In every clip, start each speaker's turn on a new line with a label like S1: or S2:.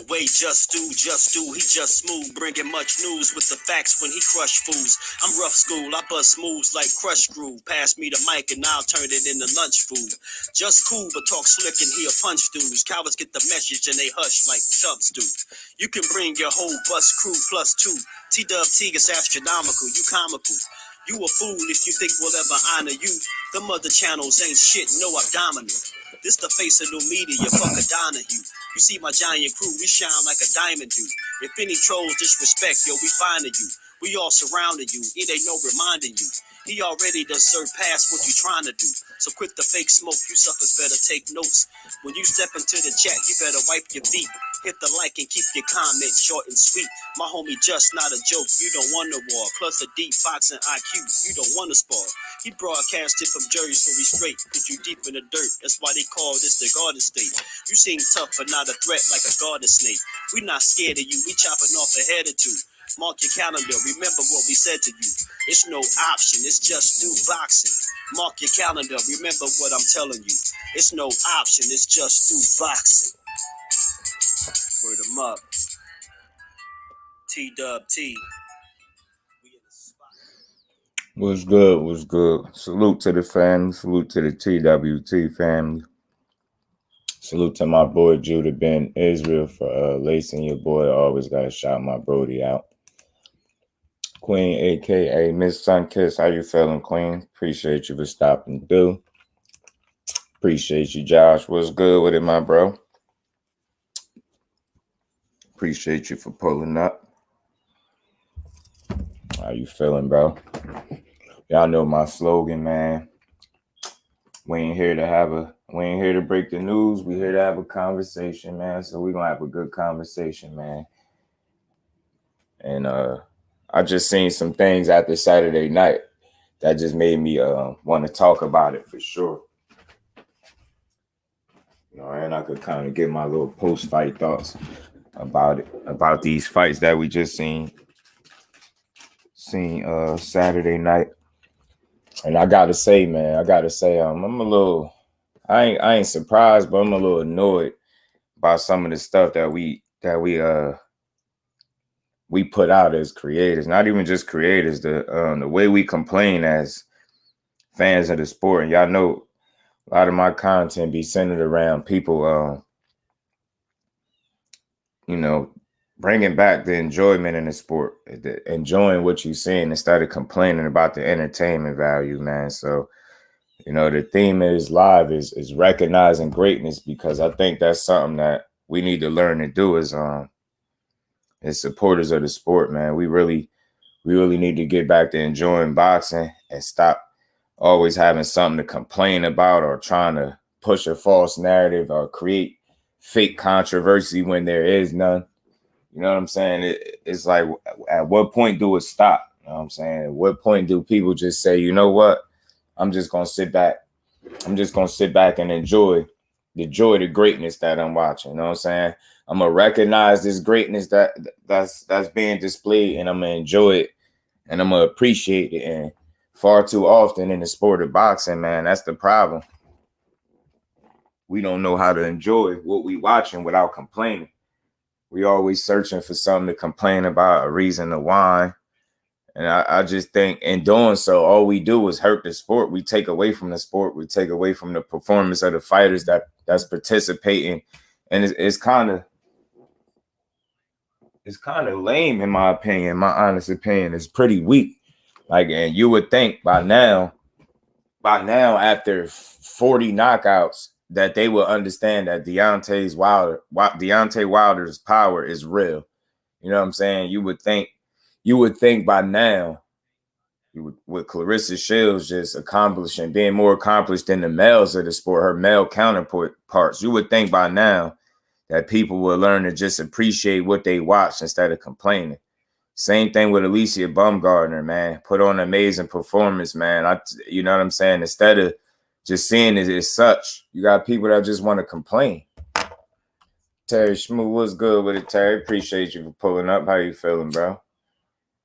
S1: way just do, he just smooth, bringing much news with the facts when he crush fools. I'm rough school, I bust moves like crush groove. Pass me the mic and I'll turn it into lunch food. Just cool, but talk slick and he'll punch dudes. Cowards get the message and they hush like chubs do. You can bring your whole bus crew plus two. T-Dub-T is astronomical, you comical. You a fool if you think we'll ever honor you. Them other channels ain't shit, no abdominal. This the face of new media, fuck a Donahue. You see my giant crew, we shine like a diamond do. If any trolls disrespect, yo, we finding you. We all surrounding you, it ain't no reminding you. He already done surpassed what you trying to do. So quit the fake smoke, you suckers better take notes. When you step into the chat, you better wipe your feet. Hit the like and keep your comment short and sweet. My homie just not a joke, you don't want a war. Plus a deep boxing IQ, you don't want to spar. He broadcasted from Jersey, so we straight. Put you deep in the dirt, that's why they call this the Garden State. You seem tough but not a threat like a garden snake. We not scared of you, we chopping off a head or two. Mark your calendar, remember what we said to you. It's no option, it's just do boxing. Mark your calendar, remember what I'm telling you. It's no option, it's just do boxing. Word 'em up. T-Dub-T.
S2: What's good? What's good? Salute to the family. Salute to the TWT family. Salute to my boy Judah Ben Israel for lacing your boy. Always gotta shout my Brody out. Queen, aka Miss Sunkiss, how you feeling, Queen? Appreciate you for stopping through. Appreciate you, Josh. What's good with it, my bro? Appreciate you for pulling up. How you feeling, bro? Y'all know my slogan, man. We ain't here to break the news. We here to have a conversation, man. So we gonna have a good conversation, man. And I just seen some things after Saturday night that just made me want to talk about it for sure. You know, and I could kind of get my little post-fight thoughts about it, about these fights that we just seen Saturday night. And I gotta say, man, I'm a little, I ain't surprised, but I'm a little annoyed by some of the stuff that we put out as creators. Not even just creators, the way we complain as fans of the sport. And y'all know a lot of my content be centered around people, you know, bringing back the enjoyment in the sport, enjoying what you're seeing instead of complaining about the entertainment value, man. So, you know, the theme is live is recognizing greatness, because I think that's something that we need to learn to do as supporters of the sport, man. We really need to get back to enjoying boxing and stop always having something to complain about or trying to push a false narrative or create fake controversy when there is none. You know what I'm saying? It's like, at what point do it stop? You know what I'm saying? At what point do people just say, you know what? I'm just going to sit back. I'm just going to sit back and enjoy the greatness that I'm watching. You know what I'm saying? I'm going to recognize this greatness that's being displayed, and I'm going to enjoy it, and I'm going to appreciate it. And far too often in the sport of boxing, man, that's the problem. We don't know how to enjoy what we watching without complaining. We always searching for something to complain about, a reason to whine. And I just think in doing so, all we do is hurt the sport. We take away from the sport. We take away from the performance of the fighters that's participating. And it's kind of lame, in my opinion. My honest opinion, it's pretty weak. Like, and you would think by now, after 40 knockouts, that they will understand that Deontay Wilder's power is real. You know what I'm saying? You would think by now, with Claressa Shields just accomplishing, being more accomplished than the males of the sport, her male counterparts, you would think by now that people will learn to just appreciate what they watch instead of complaining. Same thing with Alycia Baumgardner, man. Put on an amazing performance, man. You know what I'm saying? Instead of just seeing it as such, you got people that just want to complain. Terry Schmoo, what's good with it, Terry? Appreciate you for pulling up. How you feeling, bro?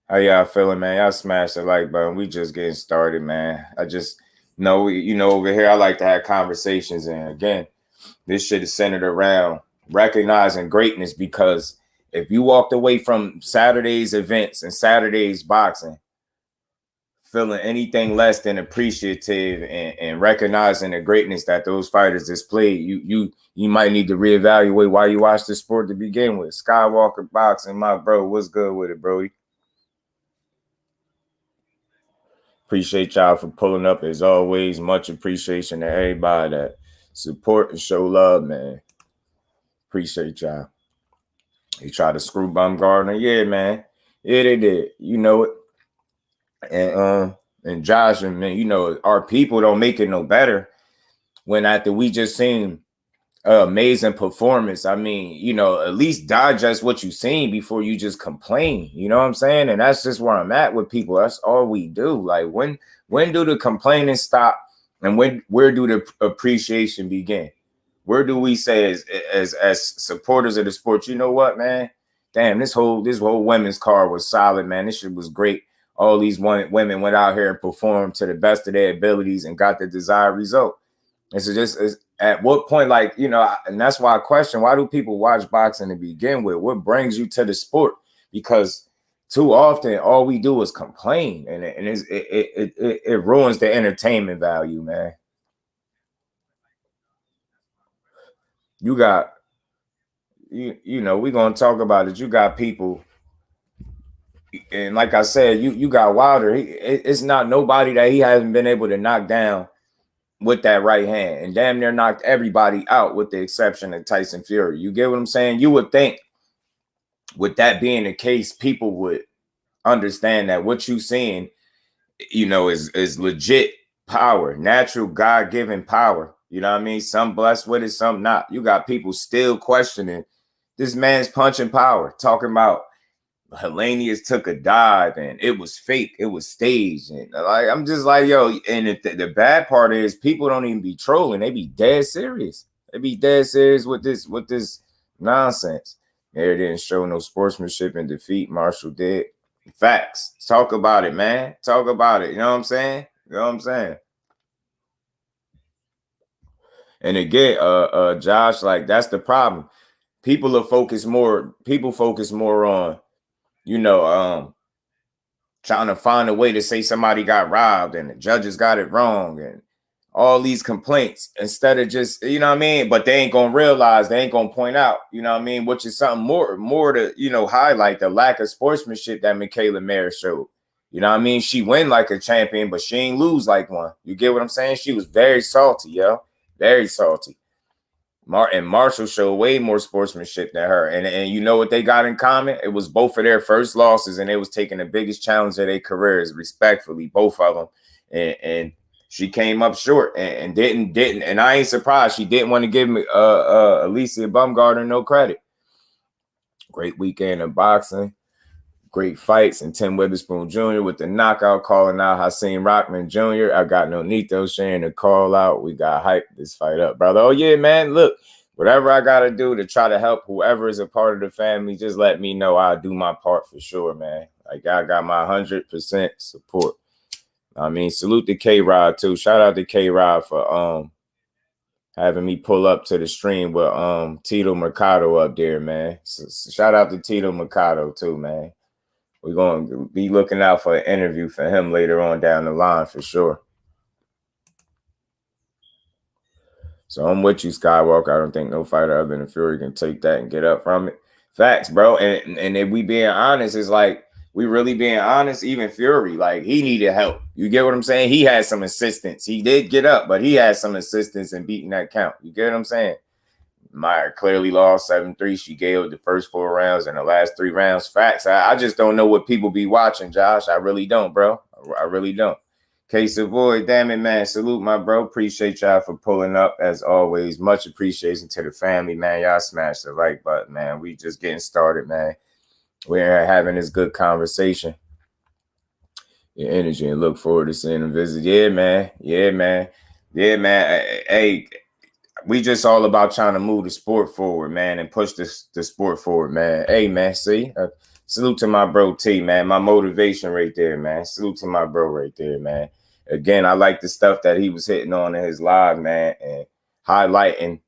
S2: How y'all feeling, man? Y'all smash the like button. We just getting started, man. I just know, over here, I like to have conversations. And again, this shit is centered around recognizing greatness, because if you walked away from Saturday's events and Saturday's boxing feeling anything less than appreciative and recognizing the greatness that those fighters displayed, you might need to reevaluate why you watched the sport to begin with. Skywalker Boxing, my bro, what's good with it, bro? Appreciate y'all for pulling up as always. Much appreciation to everybody that support and show love, man. Appreciate y'all. He tried to screw Baumgardner. Yeah, man. Yeah, they did. You know it. And Josh, and man, you know, our people don't make it no better when after we just seen amazing performance. I mean, you know, at least digest what you seen before you just complain. You know what I'm saying? And that's just where I'm at with people. That's all we do. Like when do the complaining stop, and where do the appreciation begin? Where do we say as supporters of the sport, you know what, man? Damn, this whole women's card was solid, man. This shit was great. All these women went out here and performed to the best of their abilities and got the desired result. And so just at what point, like, you know, and that's why I question, why do people watch boxing to begin with? What brings you to the sport? Because too often all we do is complain, and it ruins the entertainment value, man. You got, you know, we're going to talk about it. You got people, and like I said, you got Wilder. It's not nobody that he hasn't been able to knock down with that right hand, and damn near knocked everybody out with the exception of Tyson Fury. You get what I'm saying? You would think with that being the case, people would understand that what you seeing, you know, is legit power, natural God-given power. You know what I mean? Some blessed with it, some not. You got people still questioning this man's punching power, talking about Hellenius took a dive and it was fake, it was staged. And like, I'm just like, yo, and the bad part is people don't even be trolling, they be dead serious. They be dead serious with this nonsense. They didn't show no sportsmanship in defeat. Marshall did. Facts. Talk about it, man. Talk about it. You know what I'm saying? You know what I'm saying? And again, Josh, like, that's the problem. People focus more on, you know, trying to find a way to say somebody got robbed and the judges got it wrong and all these complaints, instead of just, you know what I mean? But they ain't gonna realize, they ain't gonna point out, you know what I mean, which is something more to, you know, highlight the lack of sportsmanship that Michaela Mayer showed. You know what I mean? She win like a champion, but she ain't lose like one. You get what I'm saying? She was very salty, yo. Very salty. And Marshall showed way more sportsmanship than her. And you know what they got in common? It was both of their first losses, and they was taking the biggest challenge of their careers, respectfully, both of them. And she came up short and didn't. And I ain't surprised. She didn't want to give me Alycia Baumgardner no credit. Great weekend of boxing. Great fights, and Tim Witherspoon Jr. with the knockout, calling out Hakeem Rockman Jr. I got Nonito sharing the call out. We got hype this fight up, brother. Oh, yeah, man. Look, whatever I got to do to try to help whoever is a part of the family, just let me know. I'll do my part for sure, man. Like, I got my 100% support. I mean, salute to K-Rod, too. Shout out to K-Rod for having me pull up to the stream with Tito Mercado up there, man. So shout out to Tito Mercado, too, man. We're going to be looking out for an interview for him later on down the line for sure. So I'm with you, Skywalker. I don't think no fighter other than Fury can take that and get up from it. Facts, bro. And if we being honest, it's like, we really being honest, even Fury, like, he needed help. You get what I'm saying? He had some assistance. He did get up, but he had some assistance in beating that count. You get what I'm saying? Meyer clearly lost 7-3. She gave the first 4 rounds and the last 3 rounds. Facts. I just don't know what people be watching, Josh. I really don't, bro. I really don't. K Savoy, damn it, man. Salute, my bro. Appreciate y'all for pulling up as always. Much appreciation to the family, man. Y'all smash the like button, man. We just getting started, man. We're having this good conversation. Your energy, and look forward to seeing them visit. Yeah, man. Yeah, man. Yeah, man. Hey, we just all about trying to move the sport forward, man, and push the sport forward, man. Hey, man, see? Salute to my bro T, man. My motivation right there, man. Salute to my bro right there, man. Again, I like the stuff that he was hitting on in his live, man, and highlighting,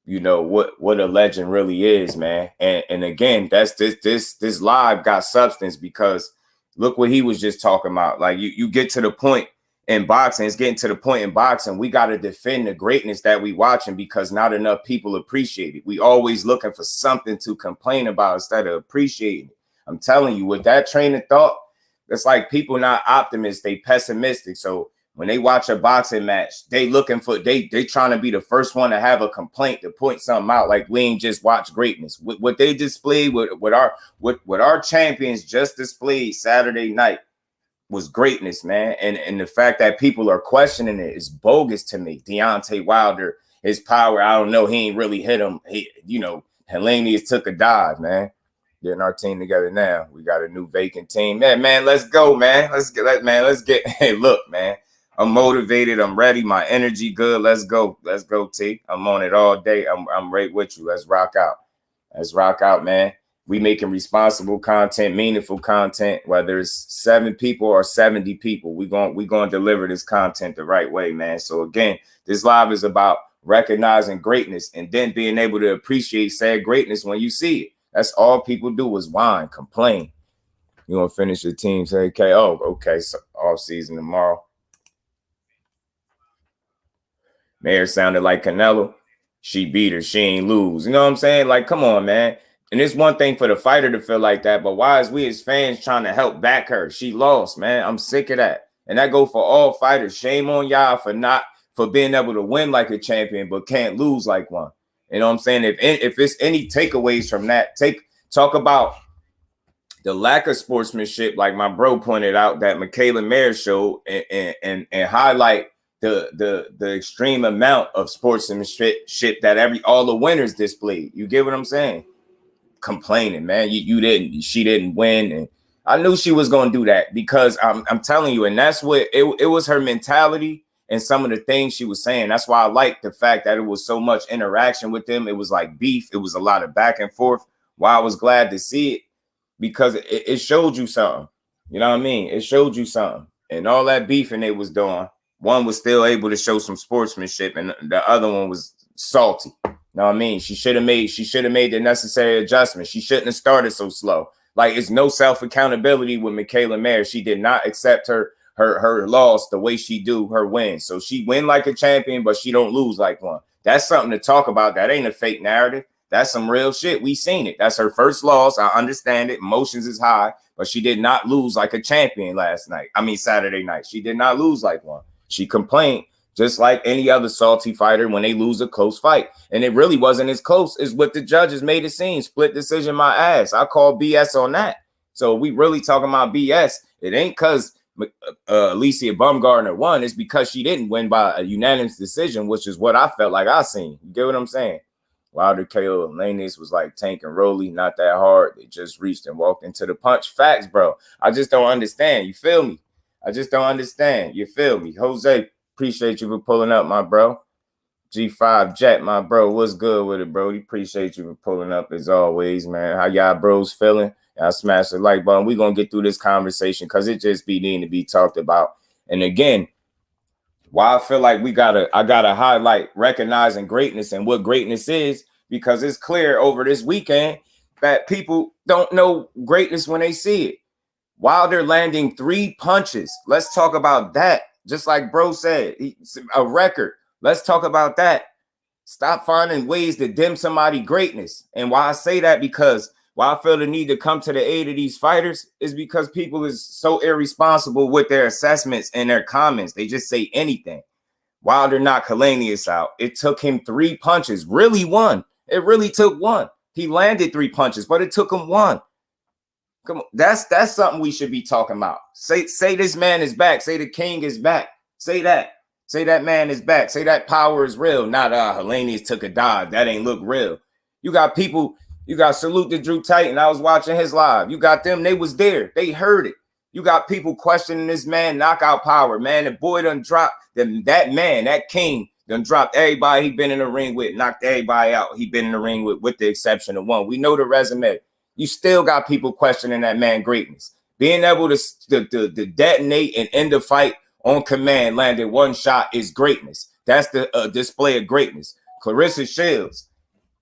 S2: you know, what a legend really is, man. And again, that's this live got substance, because look what he was just talking about. Like you get to the point in boxing, it's getting to the point in boxing, we got to defend the greatness that we watching, because not enough people appreciate it. We always looking for something to complain about instead of appreciating it. I'm telling you, with that train of thought, it's like people not optimists, they pessimistic. So when they watch a boxing match, they looking for they trying to be the first one to have a complaint, to point something out. Like, we ain't just watch greatness. What they displayed, what our champions just displayed Saturday night was greatness, man. And the fact that people are questioning it is bogus to me. Deontay Wilder, his power, I don't know. He ain't really hit him. Haney took a dive, man. Getting our team together now. We got a new vacant team. Man, let's go, man. Let's get. Hey, look, man. I'm motivated. I'm ready. My energy good. Let's go. Let's go, T. I'm on it all day. I'm right with you. Let's rock out. Let's rock out, man. We making responsible content, meaningful content, whether it's 7 people or 70 people. We going to deliver this content the right way, man. So again, this live is about recognizing greatness and then being able to appreciate said greatness when you see it. That's all people do is whine, complain. You want to finish your team, say, okay, okay, so off season tomorrow. Mayor sounded like Canelo. She beat her. She ain't lose. You know what I'm saying? Like, come on, man. And it's one thing for the fighter to feel like that, but why is we as fans trying to help back her? She lost, man. I'm sick of that. And that go for all fighters. Shame on y'all for being able to win like a champion, but can't lose like one. You know what I'm saying? If it's any takeaways from that, talk about the lack of sportsmanship, like my bro pointed out that Michaela Mayer showed, and highlight the extreme amount of sportsmanship that all the winners displayed. You get what I'm saying? Complaining, man. She didn't win, and I knew she was gonna do that, because I'm telling you, and that's what it was, her mentality. And some of the things she was saying, that's why I like the fact that it was so much interaction with them. It was like beef. It was a lot of back and forth. Why I was glad to see it, because it showed you something. You know what I mean? It showed you something. And all that beefing they was doing, one was still able to show some sportsmanship, and the other one was salty. You know what I mean? She should have made the necessary adjustments. She shouldn't have started so slow. Like, it's no self-accountability with Michaela Mayer. She did not accept her loss the way she do her win. So she win like a champion, but she don't lose like one. That's something to talk about. That ain't a fake narrative. That's some real shit. We seen it. That's her first loss. I understand it. Emotions is high, but she did not lose like a champion Saturday night. She did not lose like one. She complained just like any other salty fighter when they lose a close fight. And it really wasn't as close as what the judges made it seem. Split decision, my ass. I call BS on that. So we really talking about BS. It ain't because Alycia Baumgardner won. It's because she didn't win by a unanimous decision, which is what I felt like I seen. You get what I'm saying? Wilder KO Haney was like Tank and Rolly, not that hard. They just reached and walked into the punch. Facts, bro. I just don't understand. You feel me? I just don't understand. You feel me? Jose, appreciate you for pulling up, my bro. G5 Jet, my bro. What's good with it, bro? Appreciate you for pulling up as always, man. How y'all bros feeling? Y'all smash the like button. We're going to get through this conversation because it just be needing to be talked about. And again, why I feel like I gotta highlight recognizing greatness and what greatness is, because it's clear over this weekend that people don't know greatness when they see it. Wilder landing 3 punches. Let's talk about that. Just like bro said, a record. Let's talk about that. Stop finding ways to dim somebody's greatness. And why I say that, because why I feel the need to come to the aid of these fighters is because people is so irresponsible with their assessments and their comments. They just say anything. Wilder knocked Kalanius out. It took him 3 punches. Really one. It really took one. He landed 3 punches, but it took him one. Come on. That's something we should be talking about. Say this man is back. Say the king is back. Say that. Say that man is back. Say that power is real. Not Haney took a dive. That ain't look real. You got people. You got salute to Drew Titan. I was watching his live. You got them. They was there. They heard it. You got people questioning this man knockout power. Man, the boy done dropped them. That man, that king, done dropped everybody he been in the ring with. Knocked everybody out. He been in the ring with the exception of one. We know the resume. You still got people questioning that man greatness. Being able to detonate and end the fight on command, landed 1 shot is greatness. That's the display of greatness. Claressa Shields,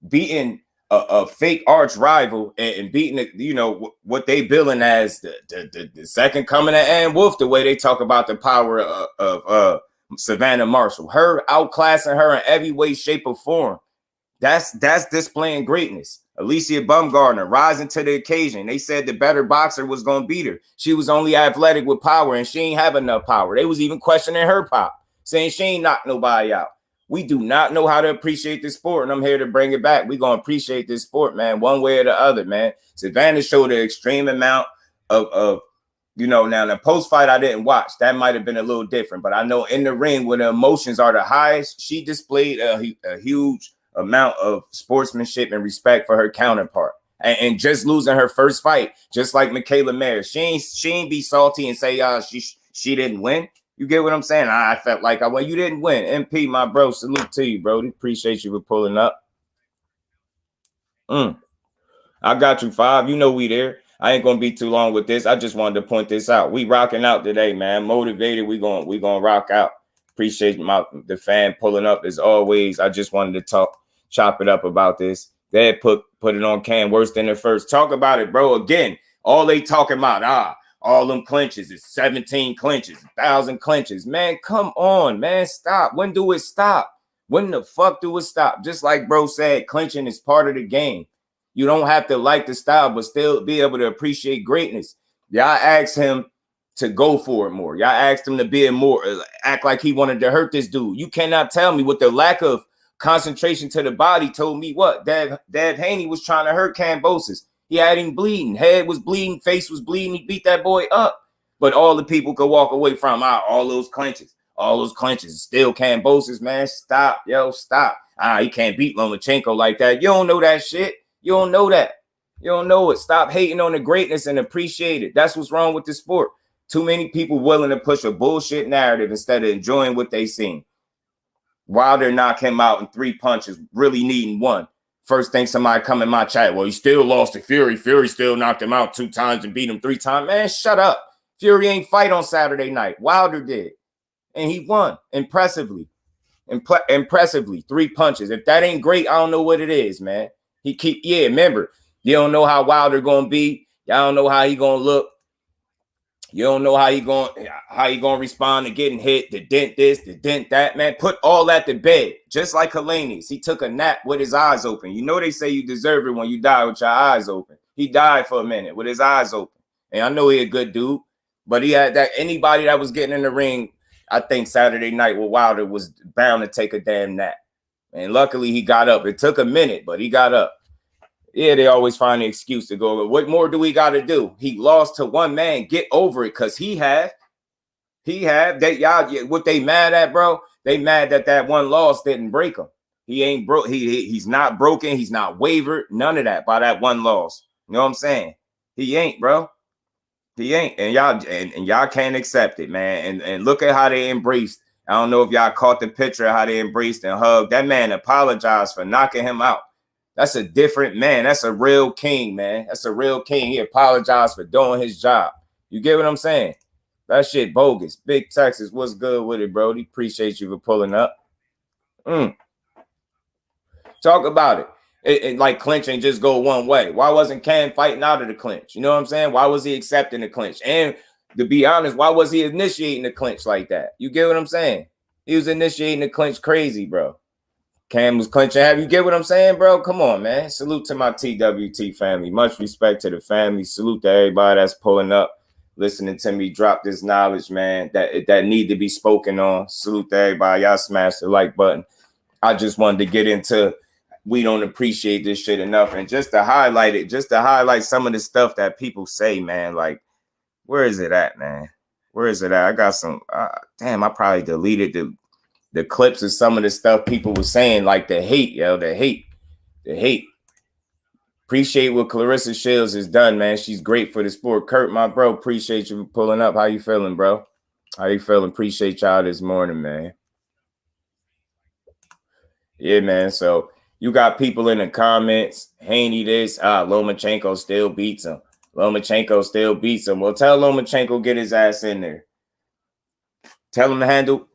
S2: beating a fake arch rival and beating the, you know, what they billing as the second coming of Ann Wolf, the way they talk about the power of Savannah Marshall, her outclassing her in every way, shape, or form. That's displaying greatness. Alycia Baumgardner rising to the occasion. They said the better boxer was going to beat her. She was only athletic with power, and she ain't have enough power. They was even questioning her pop, saying she ain't knocked nobody out. We do not know how to appreciate this sport, and I'm here to bring it back. We're going to appreciate this sport, man, one way or the other, man. Savannah showed an extreme amount of you know, now the post-fight I didn't watch. That might have been a little different, but I know in the ring when the emotions are the highest, she displayed a huge amount of sportsmanship and respect for her counterpart. And just losing her first fight, just like Michaela Mayer, she ain't be salty and say she didn't win. You get what I'm saying? I felt like you didn't win. MP, my bro, salute to you, bro. Appreciate you for pulling up. I got you, Five. You know we there. I ain't gonna be too long with this. I just wanted to point this out. We rocking out today, man. Motivated. We gonna rock out. Appreciate the fan pulling up as always. I just wanted to chop it up about this. They put it on can worse than the first. Talk about it, bro. Again, all they talking about, all them clinches is 17 clinches, 1,000 clinches. Man, come on, man. Stop. When do it stop? When the fuck do it stop? Just like bro said, clinching is part of the game. You don't have to like the style, but still be able to appreciate greatness. Y'all asked him to go for it more. Y'all asked him to be act like he wanted to hurt this dude. You cannot tell me with the lack of concentration to the body told me what Dev Haney was trying to hurt Kambosos. He had him bleeding. Head was bleeding. Face was bleeding. He beat that boy up. But all the people could walk away from all those clinches. All those clinches. Still Kambosos, man. Stop. Yo, stop. He can't beat Lomachenko like that. You don't know that shit. You don't know that. You don't know it. Stop hating on the greatness and appreciate it. That's what's wrong with the sport. Too many people willing to push a bullshit narrative instead of enjoying what they seen. Wilder knocked him out in 3 punches, really needing one. First thing somebody come in my chat, well, he still lost to Fury. Fury still knocked him out 2 times and beat him 3 times. Man, shut up. Fury ain't fight on Saturday night. Wilder did. And he won impressively. Impressively. 3 punches. If that ain't great, I don't know what it is, man. Remember, you don't know how Wilder gonna be. Y'all don't know how he gonna look. You don't know how he gonna respond to getting hit, the dent this, the dent that, man. Put all that to bed. Just like Haney's. He took a nap with his eyes open. You know they say you deserve it when you die with your eyes open. He died for a minute with his eyes open. And I know he a good dude, but he had that anybody that was getting in the ring, I think Saturday night with Wilder was bound to take a damn nap. And luckily he got up. It took a minute, but he got up. Yeah, they always find an excuse to go. What more do we got to do? He lost to one man. Get over it, because he have. Y'all, what they mad at, bro? They mad that one loss didn't break him. He ain't broke. He's not broken. He's not wavered. None of that by that one loss. You know what I'm saying? He ain't, bro. He ain't. And y'all can't accept it, man. And look at how they embraced. I don't know if y'all caught the picture of how they embraced and hugged. That man apologized for knocking him out. That's a different man. That's a real king, man. That's a real king. He apologized for doing his job. You get what I'm saying? That shit bogus. Big Texas, what's good with it, bro? Appreciate you for pulling up. Talk about it. It like clinching just go one way. Why wasn't Cam fighting out of the clinch? You know what I'm saying? Why was he accepting the clinch? And to be honest, why was he initiating the clinch like that? You get what I'm saying? He was initiating the clinch crazy, bro. Cam was clinching. You get what I'm saying, bro? Come on, man. Salute to my TWT family. Much respect to the family. Salute to everybody that's pulling up, listening to me drop this knowledge, man, that need to be spoken on. Salute to everybody. Y'all smash the like button. I just wanted to get into we don't appreciate this shit enough. And just to highlight some of the stuff that people say, man, like, where is it at, man? Where is it at? I got some, damn, I probably deleted the clips of some of the stuff people were saying, like the hate. Appreciate what Claressa Shields has done, man. She's great for the sport. Kurt, my bro, appreciate you for pulling up. How you feeling, bro? How you feeling? Appreciate y'all this morning, man. Yeah, man. So you got people in the comments. Haney this. Lomachenko still beats him. Lomachenko still beats him. Well, tell Lomachenko get his ass in there. Tell him to handle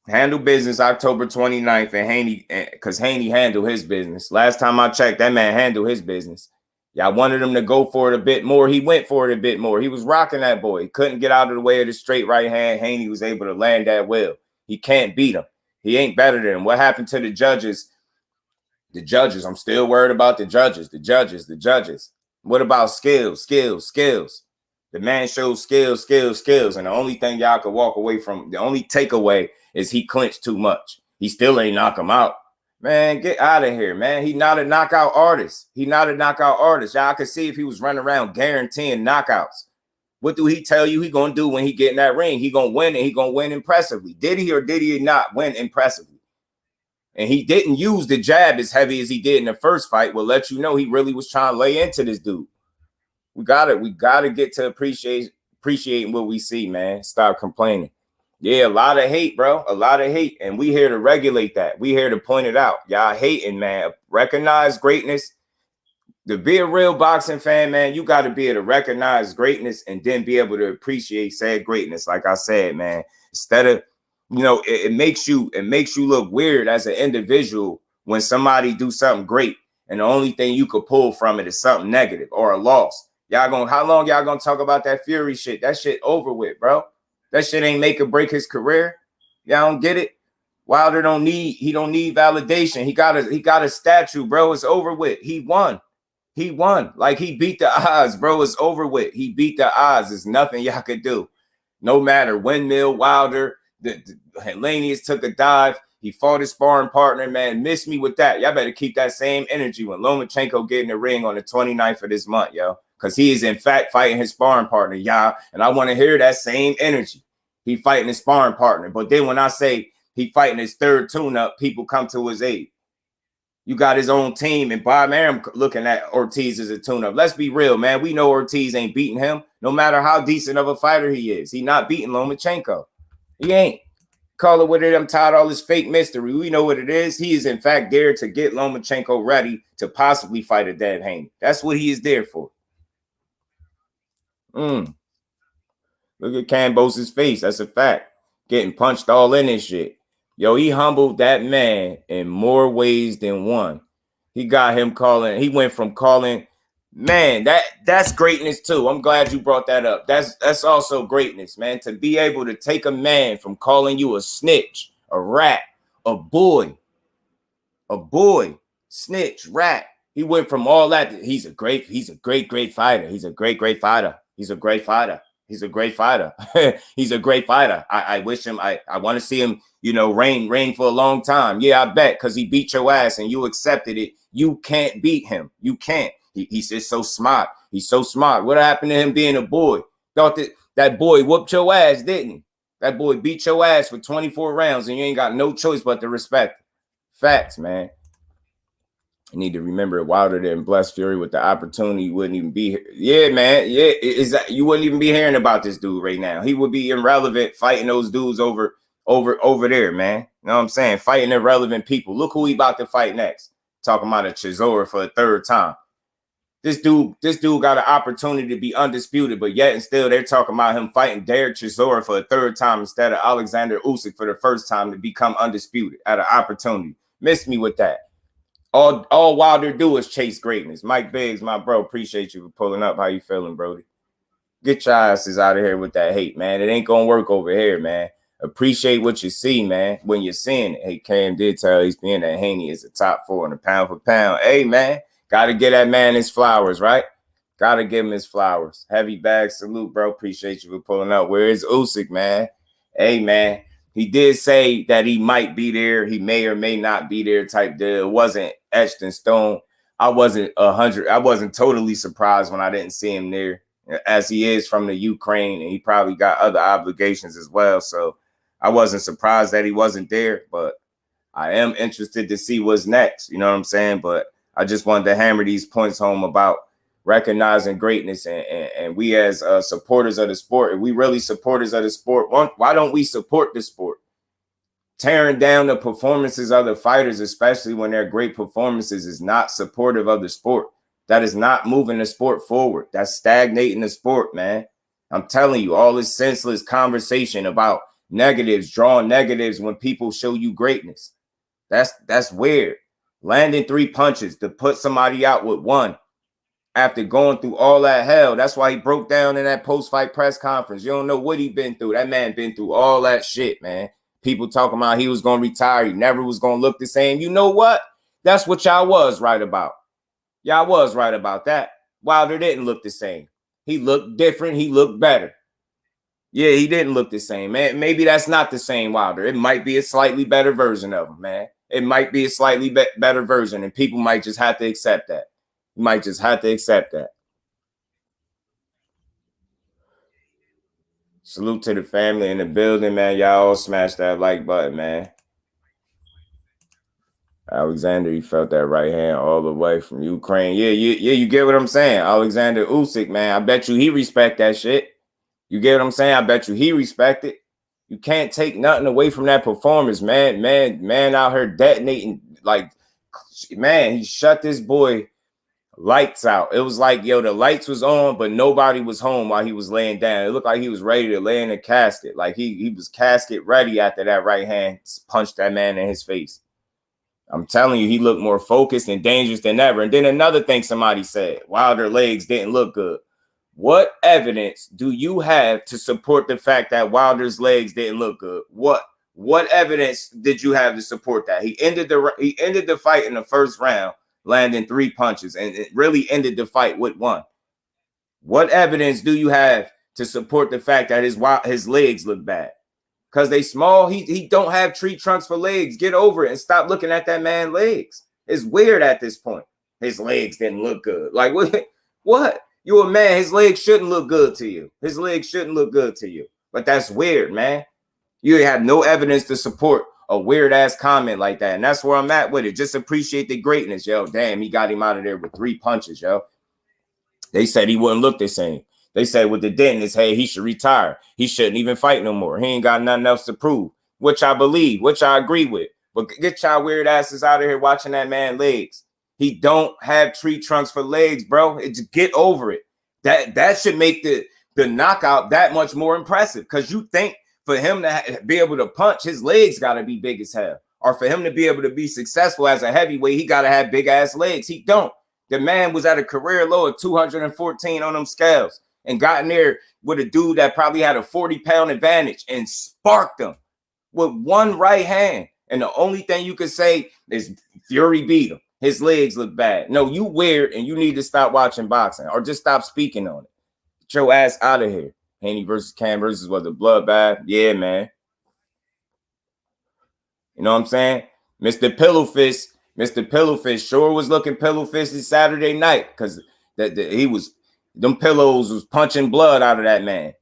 S2: Handle business October 29th, and Haney, because Haney handled his business. Last time I checked, that man handled his business. Y'all wanted him to go for it a bit more. He went for it a bit more. He was rocking that boy. He couldn't get out of the way of the straight right hand. Haney was able to land that well. He can't beat him. He ain't better than him. What happened to the judges? The judges. I'm still worried about the judges. The judges. What about skills? The man shows skills. And the only thing y'all could walk away from, the only takeaway is he clinched too much. He still ain't knock him out. Man, get out of here, man. He not a knockout artist. Y'all could see if he was running around guaranteeing knockouts. What do he tell you he going to do when he get in that ring? He going to win, and he going to win impressively. Did he or did he not win impressively? And he didn't use the jab as heavy as he did in the first fight. Will let you know he really was trying to lay into this dude. We gotta get to appreciating what we see, man. Stop complaining. Yeah, a lot of hate, bro. A lot of hate. And we here to regulate that. We here to point it out. Y'all hating, man. Recognize greatness. To be a real boxing fan, man, you got to be able to recognize greatness and then be able to appreciate said greatness. Like I said, man, instead of, it makes you look weird as an individual when somebody do something great and the only thing you could pull from it is something negative or a loss. How long y'all gonna talk about that Fury shit? That shit over with, bro. That shit ain't make or break his career. Y'all don't get it. Wilder don't need validation. He got a statue, bro. It's over with. He won. Like, he beat the odds, bro. It's over with. He beat the odds. There's nothing y'all could do. No matter windmill, Wilder, Haney took a dive. He fought his sparring partner, man. Miss me with that. Y'all better keep that same energy when Lomachenko get in the ring on the 29th of this month, yo. Because he is, in fact, fighting his sparring partner, y'all. And I want to hear that same energy. He fighting his sparring partner. But then when I say he fighting his third tune-up, people come to his aid. You got his own team, and Bob Arum looking at Ortiz as a tune-up. Let's be real, man. We know Ortiz ain't beating him, no matter how decent of a fighter he is. He not beating Lomachenko. He ain't. Call it what it is. I'm tired of all this fake mystery. We know what it is. He is, in fact, there to get Lomachenko ready to possibly fight a dead Haney. That's what he is there for. Look at Cambos's face. That's a fact. Getting punched all in this shit. Yo, he humbled that man in more ways than one. He got him calling. He went from calling, man, that's greatness too. I'm glad you brought that up. That's also greatness, man. To be able to take a man from calling you a snitch, a rat, a boy, snitch, rat. He went from all that. He's a great fighter. He's a great fighter. I wish him, I want to see him, reign for a long time. Yeah, I bet, because he beat your ass and you accepted it. You can't beat him. You can't. He's just so smart. He's so smart. What happened to him being a boy? Thought that boy whooped your ass, didn't he? That boy beat your ass for 24 rounds and you ain't got no choice but to respect. Facts, man. You need to remember, Wilder didn't bless Fury with the opportunity. You wouldn't even be here. Yeah, man. Yeah, you wouldn't even be hearing about this dude right now. He would be irrelevant fighting those dudes over there, man. You know what I'm saying? Fighting irrelevant people. Look who he about to fight next. Talking about a Chisora for a third time. This dude got an opportunity to be undisputed, but yet and still they're talking about him fighting Derek Chisora for a third time instead of Alexander Usyk for the first time to become undisputed at an opportunity. Missed me with that. All Wilder do is chase greatness. Mike Biggs, my bro, appreciate you for pulling up. How you feeling, Brody? Get your asses out of here with that hate, man. It ain't gonna work over here, man. Appreciate what you see, man, when you're seeing it. Hey, Cam did tell he's being that Haney is a top 4 in a pound for pound. Hey, man, gotta get that man his flowers, right? Gotta give him his flowers. Heavy bag salute, bro. Appreciate you for pulling up. Where is Usyk, man? Hey, man. He did say that he might be there. He may or may not be there type deal. It wasn't etched in stone. I wasn't totally surprised when I didn't see him there, as he is from the Ukraine and he probably got other obligations as well. So I wasn't surprised that he wasn't there, but I am interested to see what's next. You know what I'm saying? But I just wanted to hammer these points home about recognizing greatness, and we as supporters of the sport, if we really supporters of the sport, why don't we support the sport? Tearing down the performances of the fighters, especially when they're great performances, is not supportive of the sport. That is not moving the sport forward. That's stagnating the sport, man. I'm telling you, all this senseless conversation about negatives, drawing negatives when people show you greatness. That's weird. Landing 3 punches to put somebody out with 1 after going through all that hell. That's why he broke down in that post-fight press conference. You don't know what he been through. That man been through all that shit, man. People talking about he was going to retire. He never was going to look the same. You know what? That's what y'all was right about. Y'all was right about that. Wilder didn't look the same. He looked different. He looked better. Yeah, he didn't look the same, man. Maybe that's not the same Wilder. It might be a slightly better version of him, man. It might be a slightly better version, and people might just have to accept that. You might just have to accept that. Salute to the family in the building, man. Y'all all smash that like button, man. Alexander, he felt that right hand all the way from Ukraine. Yeah, you get what I'm saying. Alexander Usyk, man. I bet you he respect that shit. You get what I'm saying? I bet you he respect it. You can't take nothing away from that performance, man. Man out here detonating. Like, man, he shut this boy lights out. It was like, yo, the lights was on, but nobody was home while he was laying down. It looked like he was ready to lay in a casket. Like he was casket ready after that right hand punched that man in his face. I'm telling you, he looked more focused and dangerous than ever. And then another thing somebody said, Wilder legs didn't look good. What evidence do you have to support the fact that Wilder's legs didn't look good? What evidence did you have to support that? He ended the fight in the first round, landing 3 punches, and it really ended the fight with 1. What evidence do you have to support the fact that his legs look bad? Because they small. He don't have tree trunks for legs. Get over it and stop looking at that man's legs. It's weird at this point. His legs didn't look good. Like what? You a man. His legs shouldn't look good to you. His legs shouldn't look good to you. But that's weird, man. You have no evidence to support a weird ass comment like that. And that's where I'm at with it. Just appreciate the greatness, yo. Damn, he got him out of there with 3 punches, yo. They said he wouldn't look the same. They said with the dent in his head, he should retire. He shouldn't even fight no more. He ain't got nothing else to prove, which I believe, which I agree with. But get y'all weird asses out of here watching that man legs. He don't have tree trunks for legs, bro. Just get over it. That should make the knockout that much more impressive, because you think for him to be able to punch, his legs got to be big as hell. Or for him to be able to be successful as a heavyweight, he got to have big ass legs. He don't. The man was at a career low of 214 on them scales and got in there with a dude that probably had a 40-pound advantage and sparked him with 1 right hand. And the only thing you could say is Fury beat him. His legs look bad. No, you weird, and you need to stop watching boxing or just stop speaking on it. Get your ass out of here. Haney versus Cam versus was a bloodbath. Yeah, man. You know what I'm saying? Mr. Pillowfish sure was looking pillow-fisted Saturday night, because them pillows was punching blood out of that man.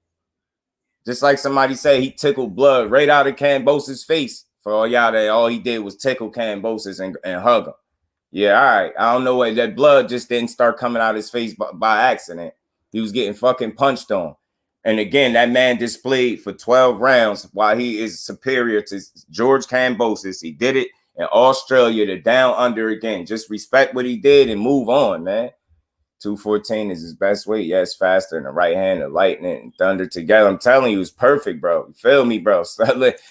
S2: Just like somebody said, he tickled blood right out of Kambosos' face. For all y'all that all he did was tickle Kambosos and hug him. Yeah, all right. I don't know why that blood just didn't start coming out of his face by accident. He was getting fucking punched on. And again, that man displayed for 12 rounds while he is superior to George Kambosos. He did it in Australia, the down under again. Just respect what he did and move on, man. 214 is his best weight. Yes, faster than the right hand, the lightning and thunder together. I'm telling you, it's perfect, bro. You feel me, bro?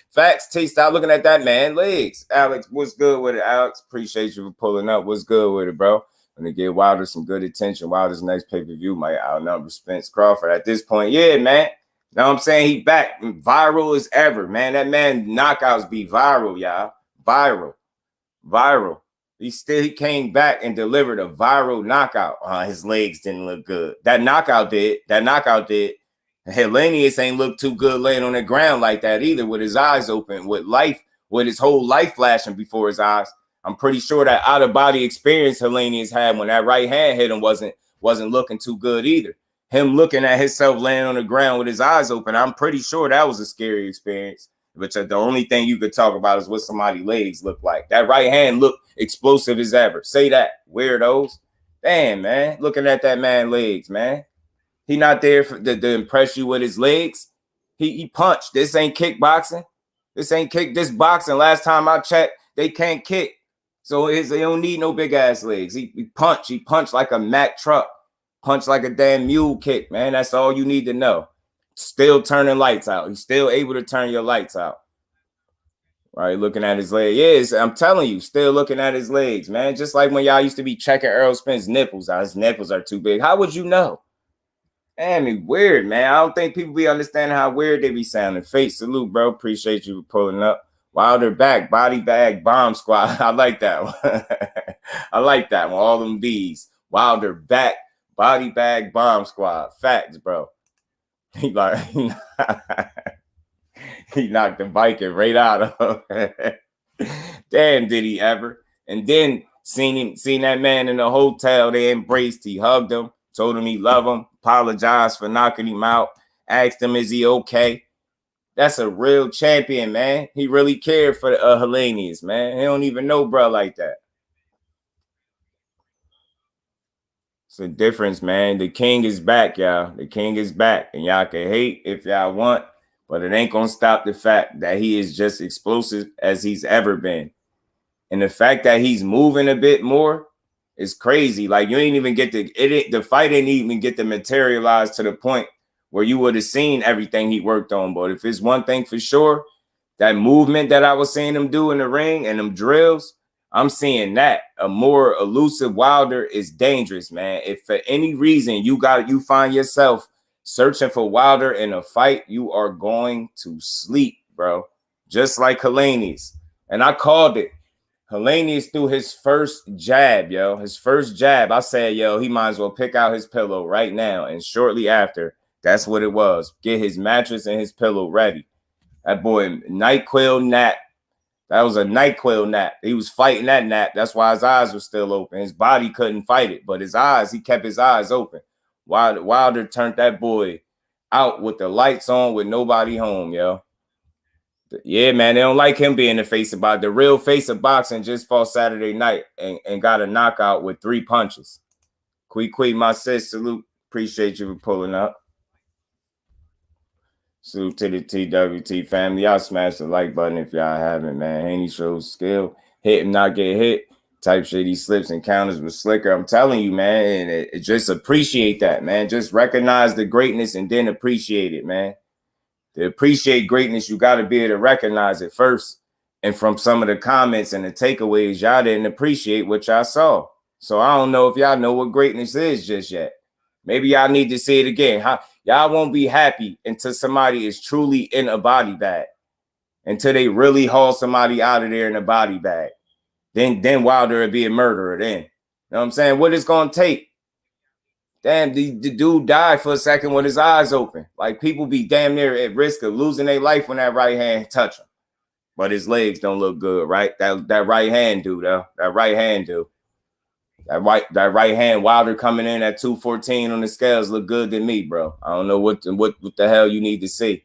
S2: Facts, T. Stop looking at that man legs. Alex, what's good with it, Alex? Appreciate you for pulling up. What's good with it, bro? Gonna give Wilder some good attention. Wilder's next pay-per-view might outnumber Spence Crawford at this point. Yeah, man. Know what I'm saying? He back. Viral as ever, man. That man knockouts be viral, y'all. Viral. He came back and delivered a viral knockout. His legs didn't look good. That knockout did. Helenius ain't look too good laying on the ground like that either, with his eyes open, with his whole life flashing before his eyes. I'm pretty sure that out-of-body experience Helenius had when that right hand hit him wasn't looking too good either. Him looking at himself laying on the ground with his eyes open, I'm pretty sure that was a scary experience. But the only thing you could talk about is what somebody's legs look like. That right hand looked explosive as ever. Say that, weirdos. Damn, man. Looking at that man's legs, man. He not there to impress you with his legs. He punched. This ain't kickboxing. This boxing. Last time I checked, they can't kick. So they don't need no big ass legs. He punched. He punched like a Mack truck. Punched like a damn mule kick, man. That's all you need to know. still turning lights out. He's still able to turn your lights out. Right, looking at his leg. Yes, I'm telling you, still looking at his legs, man. Just like when y'all used to be checking Errol Spence nipples. His nipples are too big. How would you know? Damn, it's weird, man. I don't think people be understanding how weird they be sounding. Face salute, bro. Appreciate you pulling up. Wilder back, body bag, bomb squad. I like that one. I like that one. All them B's. Wilder back, body bag, bomb squad. Facts, bro. He knocked the Viking right out of him. Damn, did he ever? And then seen that man in the hotel. They embraced. He hugged him, told him he loved him, apologized for knocking him out, asked him, is he okay? That's a real champion, man. He really cared for the Haney's, man. He don't even know bro like that. It's a difference, man. The king is back, y'all. The king is back. And y'all can hate if y'all want, but it ain't going to stop the fact that he is just explosive as he's ever been. And the fact that he's moving a bit more is crazy. Like, you ain't even get the fight didn't even get to materialize to the point where you would have seen everything he worked on. But if it's one thing for sure, that movement that I was seeing him do in the ring and them drills, I'm seeing that. A more elusive Wilder is dangerous, man. If for any reason you find yourself searching for Wilder in a fight, you are going to sleep, bro. Just like Haney's. And I called it. Haney's threw his first jab, yo. His first jab. I said, yo, he might as well pick out his pillow right now. And shortly after, that's what it was. Get his mattress and his pillow ready. That boy, NyQuil nap. That was a NyQuil nap. He was fighting that nap. That's why his eyes were still open. His body couldn't fight it, but his eyes, he kept his eyes open. Wilder turned that boy out with the lights on with nobody home, yo. Yeah, man, they don't like him being the face of boxing. The real face of boxing just fought Saturday night and got a knockout with 3 punches. Quee, my sis, salute. Appreciate you for pulling up. Salute to the TWT family. Y'all smash the like button if y'all haven't, man. Haney shows skill. Hit and not get hit. Type shit, he slips and counters with slicker. I'm telling you, man, and just appreciate that, man. Just recognize the greatness and then appreciate it, man. To appreciate greatness, you got to be able to recognize it first. And from some of the comments and the takeaways, y'all didn't appreciate what y'all saw. So I don't know if y'all know what greatness is just yet. Maybe y'all need to see it again. Y'all won't be happy until somebody is truly in a body bag. Until they really haul somebody out of there in a body bag. Then Wilder would be a murderer then. You know what I'm saying? What it's going to take? Damn, the dude died for a second with his eyes open. Like, people be damn near at risk of losing their life when that right hand touch him. But his legs don't look good, right? That right hand do, though. That right hand do. That right hand, Wilder coming in at 214 on the scales look good to me, bro. I don't know what the hell you need to see.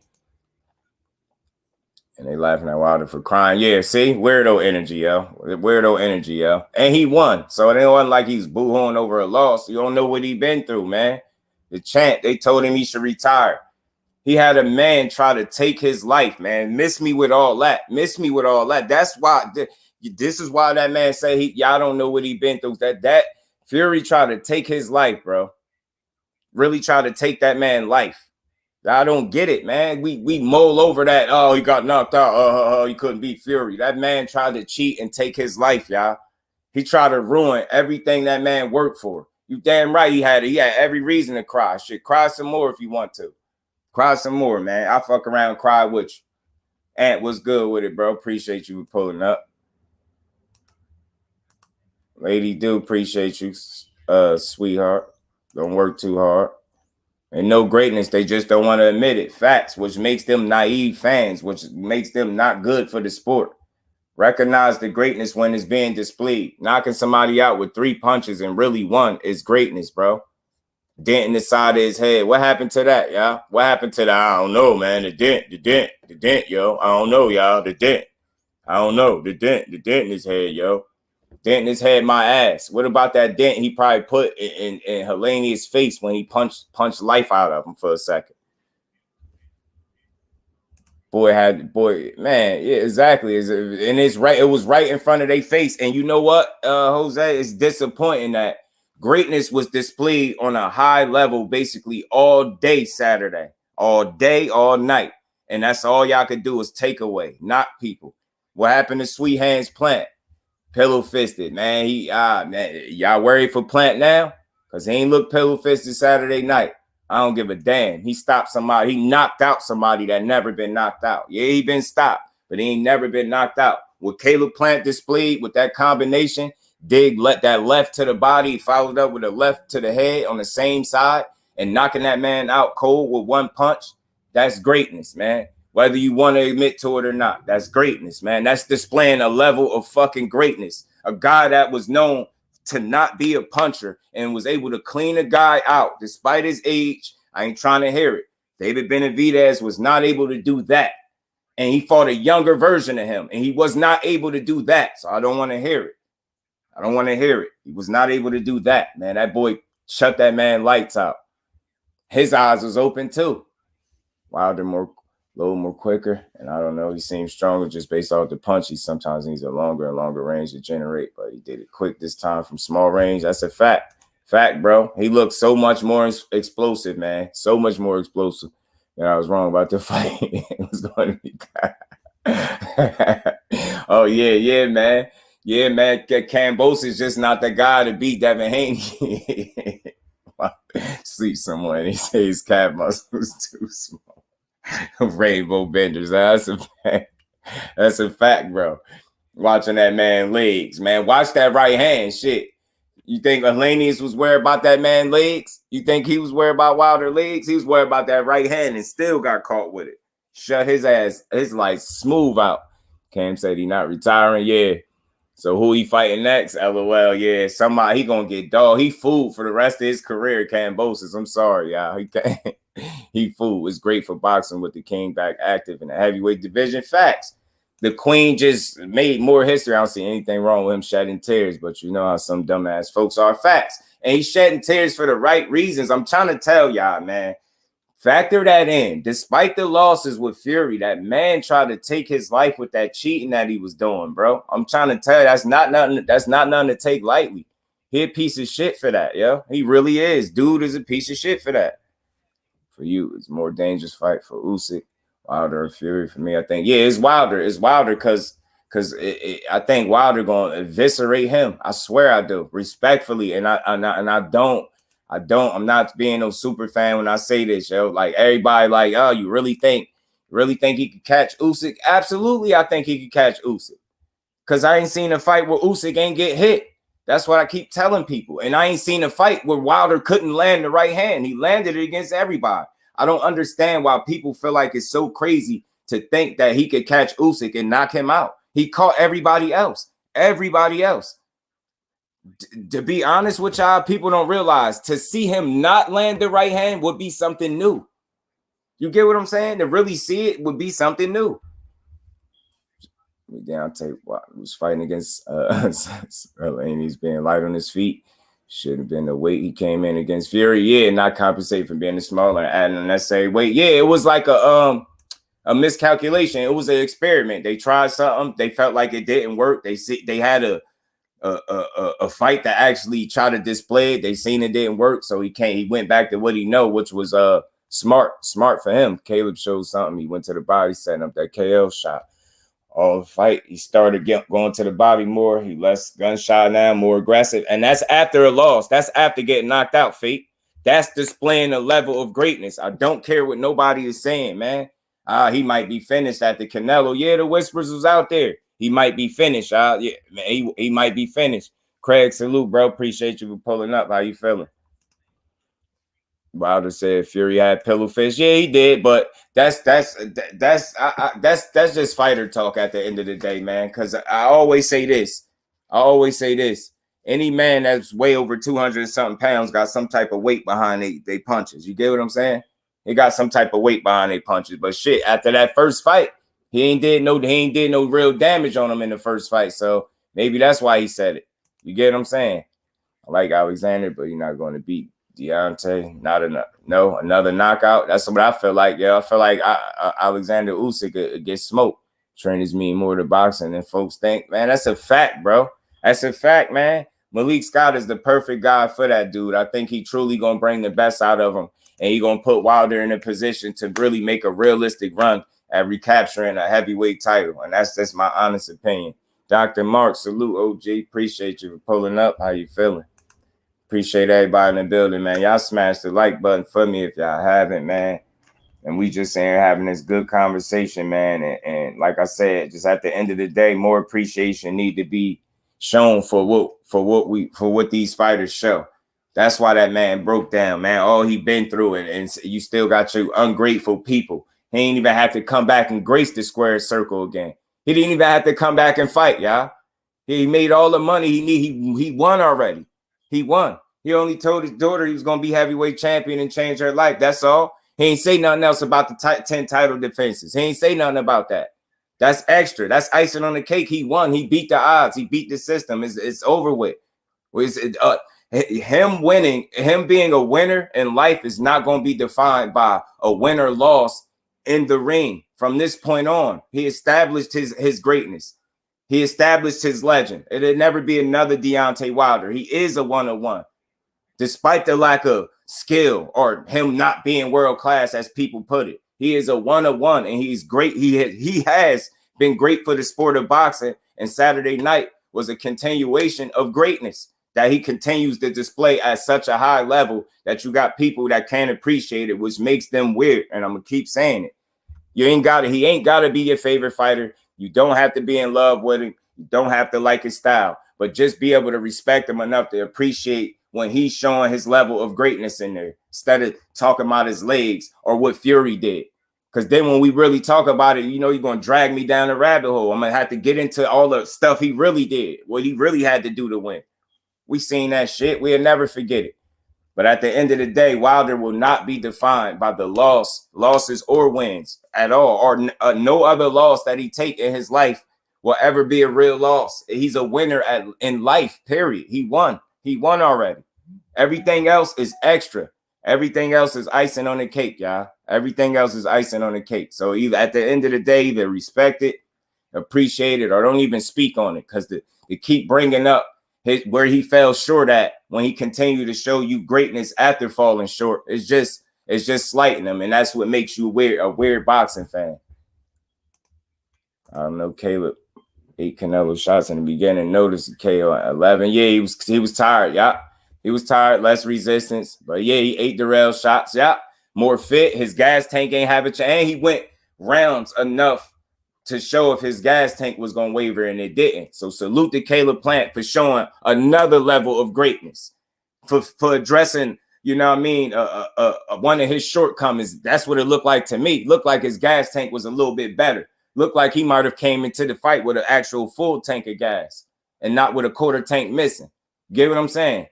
S2: And they laughing at Wilder for crying. Yeah, see? Weirdo energy, yo. Weirdo energy, yo. And he won. So it wasn't like he's boo-hooing over a loss. You don't know what he been through, man. The champ, they told him he should retire. He had a man try to take his life, man. Miss me with all that. Miss me with all that. That's why... This is why that man say y'all don't know what he been through. That Fury tried to take his life, bro. Really tried to take that man's life. I don't get it, man. We mull over that. Oh, he got knocked out. He couldn't beat Fury. That man tried to cheat and take his life, y'all. He tried to ruin everything that man worked for. You damn right he had every reason to cry. Shit, cry some more if you want to. Cry some more, man. I fuck around and cry with you. Ant, what's good with it, bro? Appreciate you for pulling up. Lady, do appreciate you, sweetheart. Don't work too hard. And no greatness, they just don't want to admit it. Facts, which makes them naive fans, which makes them not good for the sport. Recognize the greatness when it's being displayed. Knocking somebody out with 3 punches and really won is greatness, bro. Dent in the side of his head. What happened to that, y'all? What happened to that? I don't know, man. The dent, yo. I don't know, y'all. The dent. I don't know. The dent in his head, yo. Dent in his head, my ass. What about that dent he probably put in Haney's face when he punched life out of him for a second? Man, yeah, exactly. And it's right. It was right in front of their face. And you know what, Jose? It's disappointing that greatness was displayed on a high level basically all day Saturday. all day, all night. And that's all y'all could do is take away, knock people. What happened to Sweet Hands Plant? Pillow fisted, man. Man, y'all worried for Plant now? Because he ain't look pillow fisted Saturday night. I don't give a damn. He stopped somebody. He knocked out somebody that never been knocked out. Yeah, he been stopped, but he ain't never been knocked out. What Caleb Plant displayed with that combination, let that left to the body, followed up with a left to the head on the same side, and knocking that man out cold with one punch, that's greatness, man. Whether you want to admit to it or not, that's greatness, man. That's displaying a level of fucking greatness. A guy that was known to not be a puncher and was able to clean a guy out despite his age. I ain't trying to hear it. David Benavidez was not able to do that. And he fought a younger version of him, and he was not able to do that. So I don't want to hear it. I don't want to hear it. He was not able to do that, man. That boy shut that man lights out. His eyes was open too. Wilder a little more quicker, and I don't know. He seems stronger just based off the punch. He sometimes needs a longer and longer range to generate, but he did it quick this time from small range. That's a fact. Fact, bro. He looked so much more explosive, man. So much more explosive. And I was wrong about the fight. It was going to be oh, yeah, man. Yeah, man. Cambos is just not the guy to beat Devin Haney. Sleep someone. He says his calf muscles too small. Rainbow benders. That's a fact. That's a fact, bro. Watching that man legs, man. Watch that right hand. Shit. You think Alycia was worried about that man legs? You think he was worried about Wilder legs? He was worried about that right hand and still got caught with it. Shut his ass, his life smooth out. Cam said he not retiring. Yeah. So who he fighting next? LOL. Yeah. Somebody he gonna get dog. He fooled for the rest of his career, Cambosis. I'm sorry, y'all. He fooled. It's great for boxing with the king back active in the heavyweight division. Facts. The queen just made more history. I don't see anything wrong with him shedding tears, but you know how some dumbass folks are. Facts. And he's shedding tears for the right reasons. I'm trying to tell y'all, man. Factor that in. Despite the losses with Fury, that man tried to take his life with that cheating that he was doing, bro. I'm trying to tell you, that's not nothing to take lightly. He a piece of shit for that, yo. He really is. Dude is a piece of shit for that. For you, it's a more dangerous fight for Usyk. Wilder or Fury for me, I think. Yeah, it's Wilder. It's Wilder because I think Wilder gonna eviscerate him. I swear I do, respectfully. And I'm not being no super fan when I say this, yo. Like everybody, like, oh, you really think he could catch Usyk? Absolutely, I think he could catch Usyk. Cause I ain't seen a fight where Usyk ain't get hit. That's what I keep telling people. And I ain't seen a fight where Wilder couldn't land the right hand. He landed it against everybody. I don't understand why people feel like it's so crazy to think that he could catch Usyk and knock him out. He caught everybody else. Everybody else. To be honest with y'all, people don't realize to see him not land the right hand would be something new. You get what I'm saying? To really see it would be something new. DeOntay was fighting against He's being light on his feet. Should have been the weight he came in against Fury. Yeah, not compensate for being smaller and adding unnecessary weight. Yeah, it was like a miscalculation. It was an experiment. They tried something. They felt like it didn't work. They had a fight that actually tried to display it. They seen it didn't work, so he went back to what he know, which was smart for him. Caleb showed something. He went to the body, setting up that KL shot. All the fight, he started going to the body more. He less gunshot now, more aggressive. And that's after a loss. That's after getting knocked out, Fate. That's displaying a level of greatness. I don't care what nobody is saying, man. He might be finished at the Canelo. Yeah, the whispers was out there. He might be finished. Yeah, man, he might be finished. Craig, salute, bro. Appreciate you for pulling up. How you feeling? Wilder said Fury had pillow fish. Yeah, he did, but that's just fighter talk at the end of the day, man. Because I always say this. Any man that's way over 200 and something pounds got some type of weight behind they punches. You get what I'm saying? He got some type of weight behind their punches. But shit, after that first fight, he ain't did no real damage on him in the first fight. So maybe that's why he said it. You get what I'm saying? I like Alexander, but you're not going to beat DeOntay. Another knockout. That's what I feel like. Yeah, I feel like Alexander Usyk gets smoked. Trainers mean more to boxing than folks think. Man, that's a fact, bro. That's a fact, man. Malik Scott is the perfect guy for that dude. I think he truly gonna bring the best out of him, and he gonna put Wilder in a position to really make a realistic run at recapturing a heavyweight title. And that's just my honest opinion. Dr. Mark, salute, OG. Appreciate you for pulling up. How you feeling? Appreciate everybody in the building, man. Y'all smash the like button for me if y'all haven't, man. And we just saying having this good conversation, man. And like I said, just at the end of the day, more appreciation need to be shown for what these fighters show. That's why that man broke down, man. All he been through, and you still got your ungrateful people. He ain't even have to come back and grace the square circle again. He didn't even have to come back and fight, y'all. He made all the money he need. He won already. He won. He only told his daughter he was going to be heavyweight champion and change her life. That's all. He ain't say nothing else about the 10 title defenses. He ain't say nothing about that. That's extra. That's icing on the cake. He won. He beat the odds. He beat the system. It's over with. Him winning, him being a winner in life is not going to be defined by a win or loss in the ring. From this point on, he established his greatness. He established his legend. It'll never be another Deontay Wilder. He is a one-on-one. Despite the lack of skill or him not being world class, as people put it, he is a one-on-one, and he's great. He has been great for the sport of boxing, and Saturday night was a continuation of greatness that he continues to display at such a high level that you got people that can't appreciate it, which makes them weird. And I'm gonna keep saying it. He ain't got to be your favorite fighter. You don't have to be in love with him. You don't have to like his style, but just be able to respect him enough to appreciate when he's showing his level of greatness in there, instead of talking about his legs or what Fury did. Because then when we really talk about it, you're going to drag me down the rabbit hole. I'm going to have to get into all the stuff he really did, what he really had to do to win. We seen that shit. We'll never forget it. But at the end of the day, Wilder will not be defined by the losses or wins at all, or no other loss that he take in his life will ever be a real loss. He's a winner in life, period. He won. He won already. Everything else is extra. Everything else is icing on the cake, y'all. Everything else is icing on the cake. So either at the end of the day, either respect it, appreciate it, or don't even speak on it, because to keep bringing up where he fell short at when he continued to show you greatness after falling short, it's just slighting him, and that's what makes you a weird boxing fan. I don't know, Caleb. 8 Canelo shots in the beginning. Notice KO at 11. Yeah, he was tired. Yeah, he was tired. Less resistance, but yeah, he ate the rail shots. Yeah, more fit. His gas tank ain't have a chance, and he went rounds enough to show if his gas tank was gonna waver, and it didn't. So salute to Caleb Plant for showing another level of greatness, for addressing, you know what I mean, one of his shortcomings. That's what it looked like to me. Looked like his gas tank was a little bit better. Looked like he might have came into the fight with an actual full tank of gas and not with a quarter tank missing. Get what I'm saying?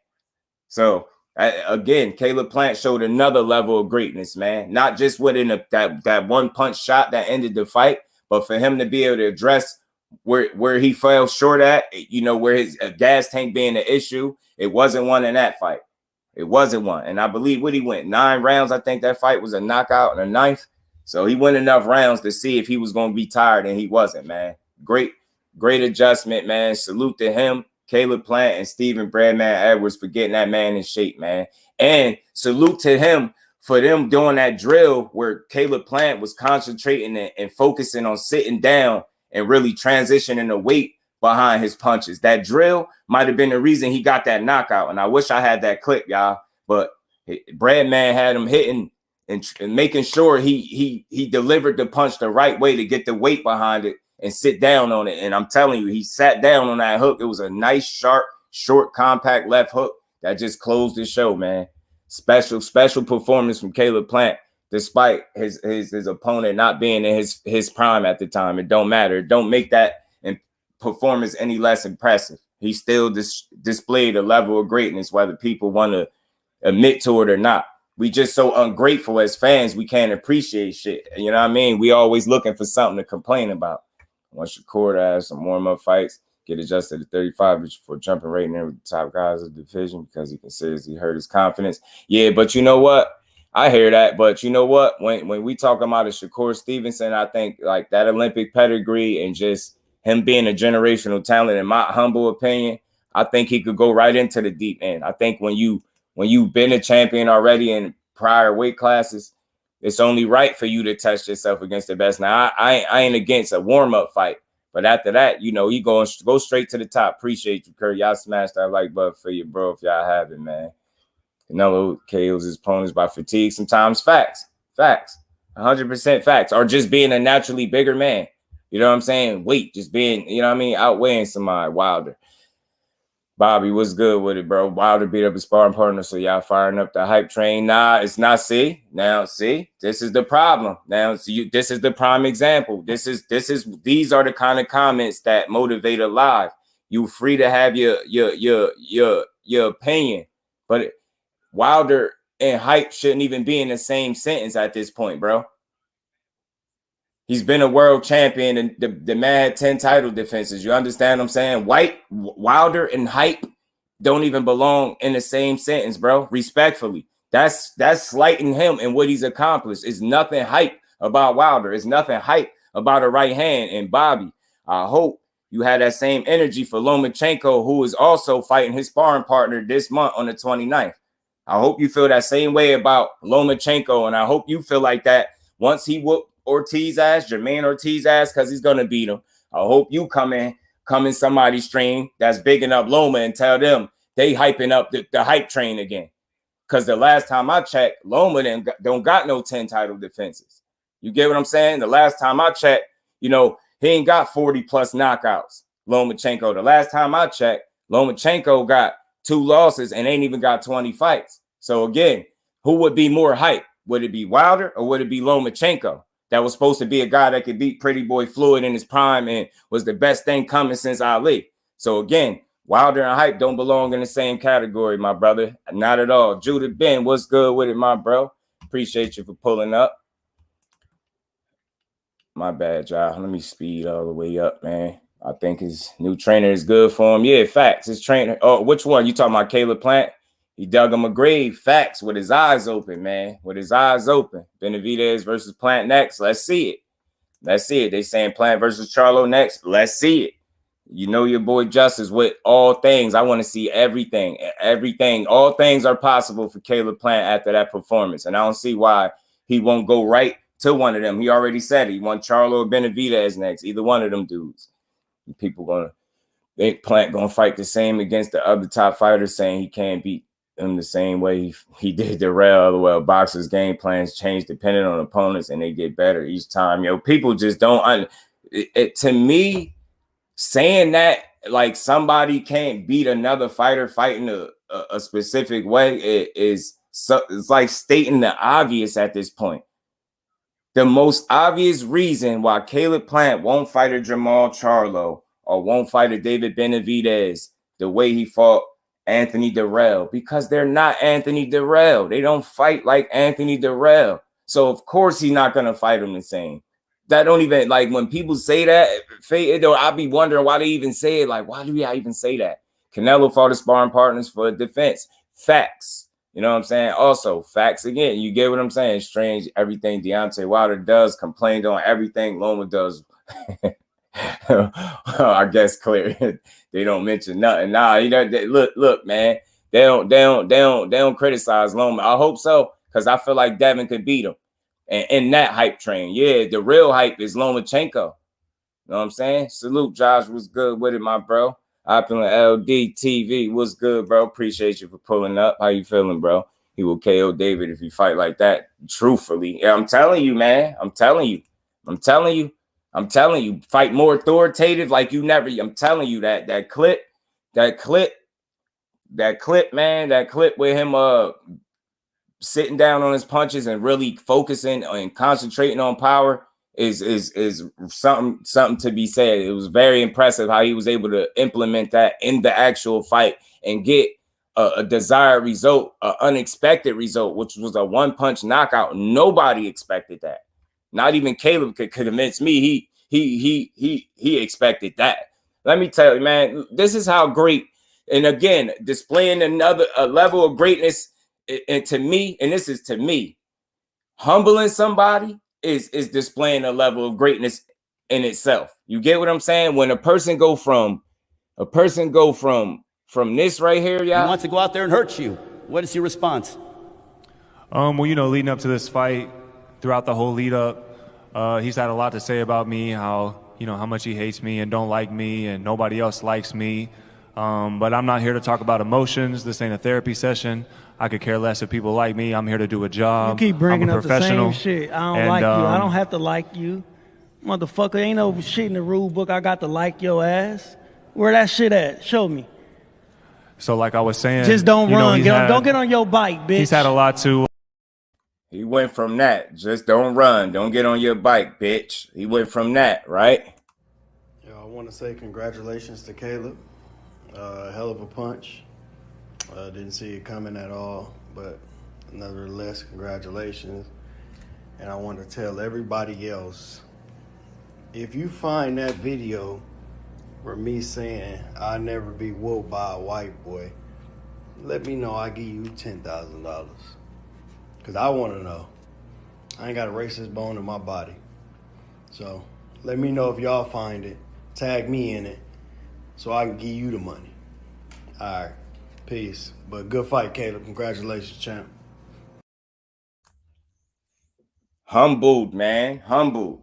S2: So again, Caleb Plant showed another level of greatness, man. Not just within that one punch shot that ended the fight, but for him to be able to address where he fell short at, where his gas tank being the issue, it wasn't one in that fight. It wasn't one. And I believe what he went 9 rounds. I think that fight was a knockout and a 9th. So he went enough rounds to see if he was going to be tired, and he wasn't, man. Great adjustment, man. Salute to him, Caleb Plant, and Stephen Bradman Edwards for getting that man in shape, man. And salute to him for them doing that drill where Caleb Plant was concentrating and focusing on sitting down and really transitioning the weight behind his punches. That drill might have been the reason he got that knockout. And I wish I had that clip, y'all. But Bradman had him hitting and making sure he delivered the punch the right way to get the weight behind it and sit down on it. And I'm telling you, he sat down on that hook. It was a nice, sharp, short, compact left hook that just closed the show, man. Special performance from Caleb Plant, despite his opponent not being in his prime at the time. It don't matter. It don't make that performance any less impressive. He still displayed a level of greatness, whether people want to admit to it or not. We just so ungrateful as fans, we can't appreciate shit. You know what I mean? We always looking for something to complain about. Once Shakur to have some warm-up fights, get adjusted to 35 before jumping right in there with the top guys of the division because he considers he hurt his confidence. Yeah, but you know what? I hear that. But you know what? When we talk about a Shakur Stevenson, I think like that Olympic pedigree and just him being a generational talent, in my humble opinion, I think he could go right into the deep end. I think when you've been a champion already in prior weight classes, it's only right for you to test yourself against the best. Now, I ain't against a warm-up fight, but after that, you know, he go straight to the top. Appreciate you, Kurt. Y'all smash that like button for you, bro, if y'all have it, man. Canelo KOs his opponents by fatigue. Sometimes facts. 100% facts. Or just being a naturally bigger man. You know what I'm saying? Weight, just being, you know what I mean, outweighing somebody. Wilder. Bobby, what's good with it, bro? Wilder beat up his sparring partner, so y'all firing up the hype train. Nah, it's not. See, this is the problem. Now, this is the prime example. These are the kind of comments that motivate a live. You free to have your opinion, but Wilder and hype shouldn't even be in the same sentence at this point, bro. He's been a world champion, and the man had 10 title defenses. You understand what I'm saying? Wilder and hype don't even belong in the same sentence, bro. Respectfully. That's slighting him and what he's accomplished. It's nothing hype about Wilder. It's nothing hype about a right hand. And Bobby, I hope you had that same energy for Lomachenko, who is also fighting his sparring partner this month on the 29th. I hope you feel that same way about Lomachenko, and I hope you feel like that once he whooped Ortiz ass, Jermaine Ortiz ass, because he's gonna beat him. I hope you come in somebody's stream that's bigging up Loma and tell them they hyping up the hype train again. Because the last time I checked, Loma don't got no 10 title defenses. You get what I'm saying? The last time I checked, you know, he ain't got 40 plus knockouts. Lomachenko. The last time I checked, Lomachenko got 2 losses and ain't even got 20 fights. So again, who would be more hype? Would it be Wilder or would it be Lomachenko? That was supposed to be a guy that could beat Pretty Boy Floyd in his prime and was the best thing coming since Ali. So again, Wilder and hype don't belong in the same category, my brother. Not at all. Judah Ben, what's good with it, my bro? Appreciate you for pulling up. My bad, y'all. Let me speed all the way up, man. I think his new trainer is good for him. Yeah, facts. His trainer. Oh, which one? You talking about Caleb Plant? He dug him a grave. Facts, with his eyes open, man. With his eyes open. Benavidez versus Plant next. Let's see it. They saying Plant versus Charlo next. Let's see it. You know your boy Justice with all things. I want to see everything. All things are possible for Caleb Plant after that performance. And I don't see why he won't go right to one of them. He already said it. He want Charlo or Benavidez next. Either one of them dudes. People Plant gonna fight the same against the other top fighters, saying he can't beat him the same way he did Darrell. Well, boxers' game plans change depending on opponents, and they get better each time. Yo, people just don't. To me, saying that like somebody can't beat another fighter fighting a specific way it's like stating the obvious at this point. The most obvious reason why Caleb Plant won't fight a Jamal Charlo or won't fight a David Benavidez the way he fought Anthony Darrell, because they're not Anthony Darrell. They don't fight like Anthony Darrell. So of course he's not gonna fight him the same. That don't even, like, when people say that, I'll be wondering why they even say it. Like, why do y'all even say that? Canelo fought his sparring partners for defense. Facts. You know what I'm saying? Also, facts again. You get what I'm saying? Strange, everything Deontay Wilder does, complained on everything Loma does. I guess clear. They don't mention nothing. Nah, you know, look, man. They don't criticize Loma. I hope so, because I feel like Devin could beat him. And in that hype train, yeah, the real hype is Lomachenko. You know what I'm saying? Salute, Josh. What's good with it, my bro? Opulent LD TV. What's good, bro? Appreciate you for pulling up. How you feeling, bro? He will KO David if you fight like that. Truthfully. Yeah, I'm telling you, man. I'm telling you. Fight more authoritative like you never. I'm telling you that clip, man. That clip with him sitting down on his punches and really focusing and concentrating on power is something to be said. It was very impressive how he was able to implement that in the actual fight and get a desired result, an unexpected result, which was a one-punch knockout. Nobody expected that. Not even Caleb could convince me he expected that. Let me tell you, man, this is how great, and again, displaying a level of greatness. And to me, and this is to me, humbling somebody is displaying a level of greatness in itself. You get what I'm saying? When a person go from from this right here,
S3: He
S2: y'all?
S3: wants to go out there and hurt you. What is your response?
S4: Well, you know, leading up to this fight, throughout the whole lead up, he's had a lot to say about me, how much he hates me and don't like me and nobody else likes me. But I'm not here to talk about emotions. This ain't a therapy session. I could care less if people like me. I'm here to do a job.
S5: You keep bringing
S4: I'm a
S5: up the
S4: professional.
S5: same shit. I don't like you. I don't have to like you. Motherfucker, ain't no shit in the rule book I got to like your ass. Where that shit at? Show me.
S4: So like I was saying,
S5: Just don't run. Don't get on your bike, bitch.
S4: He's had a lot to...
S2: He went from that. Just don't run. Don't get on your bike, bitch. He went from that, right?
S6: Yo, I want to say congratulations to Caleb. Hell of a punch. Didn't see it coming at all, but nevertheless, congratulations. And I want to tell everybody else, if you find that video where me saying I'll never be whooped by a white boy, let me know. I'll give you $10,000. Because I want to know. I ain't got a racist bone in my body. So let me know if y'all find it. Tag me in it so I can give you the money. All right. Peace. But good fight, Caleb. Congratulations, champ.
S2: Humbled, man. Humbled.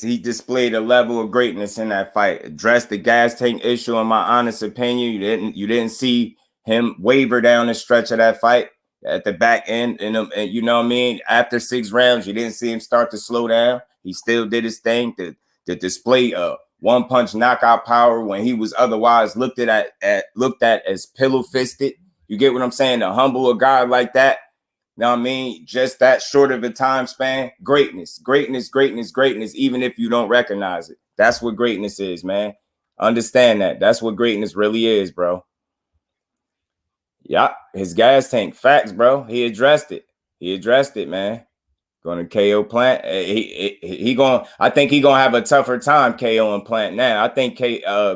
S2: He displayed a level of greatness in that fight. Addressed the gas tank issue, in my honest opinion. You didn't see him waver down the stretch of that fight at the back end. And you know what I mean? After 6 rounds, you didn't see him start to slow down. He still did his thing to display one-punch knockout power when he was otherwise looked at as pillow-fisted. You get what I'm saying? To humble a guy like that, you know what I mean? Just that short of a time span. Greatness, even if you don't recognize it. That's what greatness is, man. Understand that. That's what greatness really is, bro. Yeah, his gas tank. Facts, bro. He addressed it, man. Going to KO Plant. I think he gonna have a tougher time KOing Plant now. I think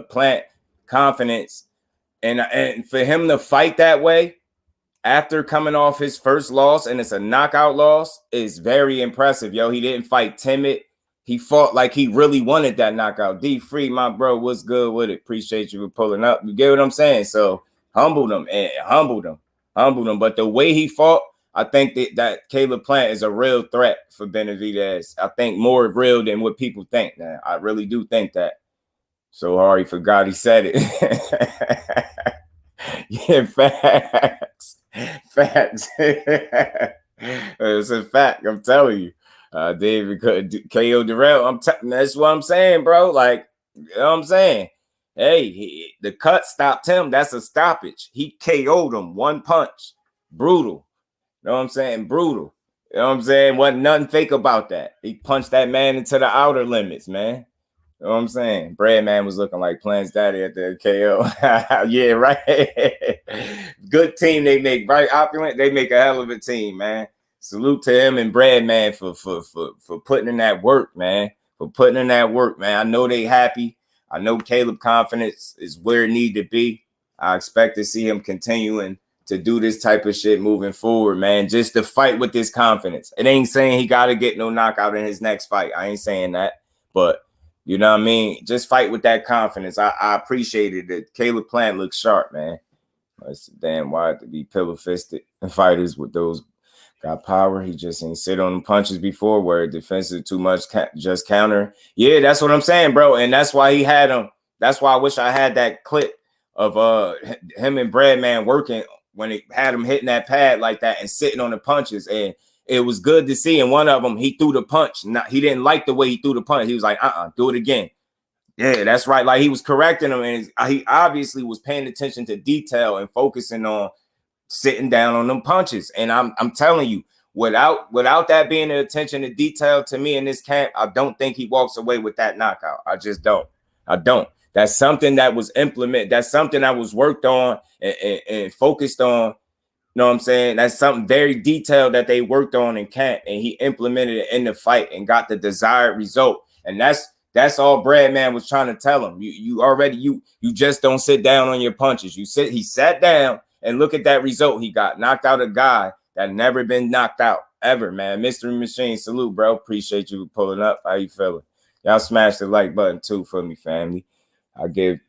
S2: Plant confidence and for him to fight that way after coming off his first loss, and it's a knockout loss, is very impressive, yo. He didn't fight timid. He fought like he really wanted that knockout. D Free, my bro, what's good with it? Appreciate you for pulling up. You get what I'm saying? So humbled him. But the way he fought, I think that Caleb Plant is a real threat for Benavidez. I think more real than what people think, man. I really do think that. So Hari forgot he said it. Yeah, facts. It's a fact. I'm telling you. David KO Durrell. That's what I'm saying, bro. Like, you know what I'm saying? Hey, the cut stopped him. That's a stoppage. He KO'd him. One punch. Brutal. You know what I'm saying? Brutal. You know what I'm saying? Wasn't nothing fake about that. He punched that man into the outer limits, man. You know what I'm saying? Brad Man was looking like Plant's daddy at the KO. Yeah, right. Good team they make, right? Opulent, they make a hell of a team, man. Salute to him and Brad Man for putting in that work, man. I know they happy. I know Caleb confidence is where it need to be. I expect to see him continuing to do this type of shit moving forward, man. Just to fight with this confidence. It ain't saying he got to get no knockout in his next fight. I ain't saying that. But, you know what I mean? Just fight with that confidence. I appreciated it. Caleb Plant looks sharp, man. It's damn wide to be pillow-fisted fighters with those got power. He just ain't sit on them punches before where defensive too much, just counter. Yeah, that's what I'm saying, bro. And that's why he had him. That's why I wish I had that clip of him and Bradman working when he had him hitting that pad like that and sitting on the punches. And it was good to see. And one of them, he threw the punch. He didn't like the way he threw the punch. He was like, do it again. Yeah, that's right. Like he was correcting him. And he obviously was paying attention to detail and focusing on sitting down on them punches. And I'm telling you, without that being the attention to detail to me in this camp, I don't think he walks away with that knockout. I just don't. That's something that was implemented. That's something that was worked on and focused on. You know what I'm saying? That's something very detailed that they worked on in camp, and he implemented it in the fight and got the desired result. And that's all Bradman was trying to tell him. You just don't sit down on your punches. He sat down and look at that result he got. Knocked out a guy that never been knocked out ever, man. Mystery Machine, salute, bro. Appreciate you pulling up. How you feeling? Y'all smash the like button too for me, family. I give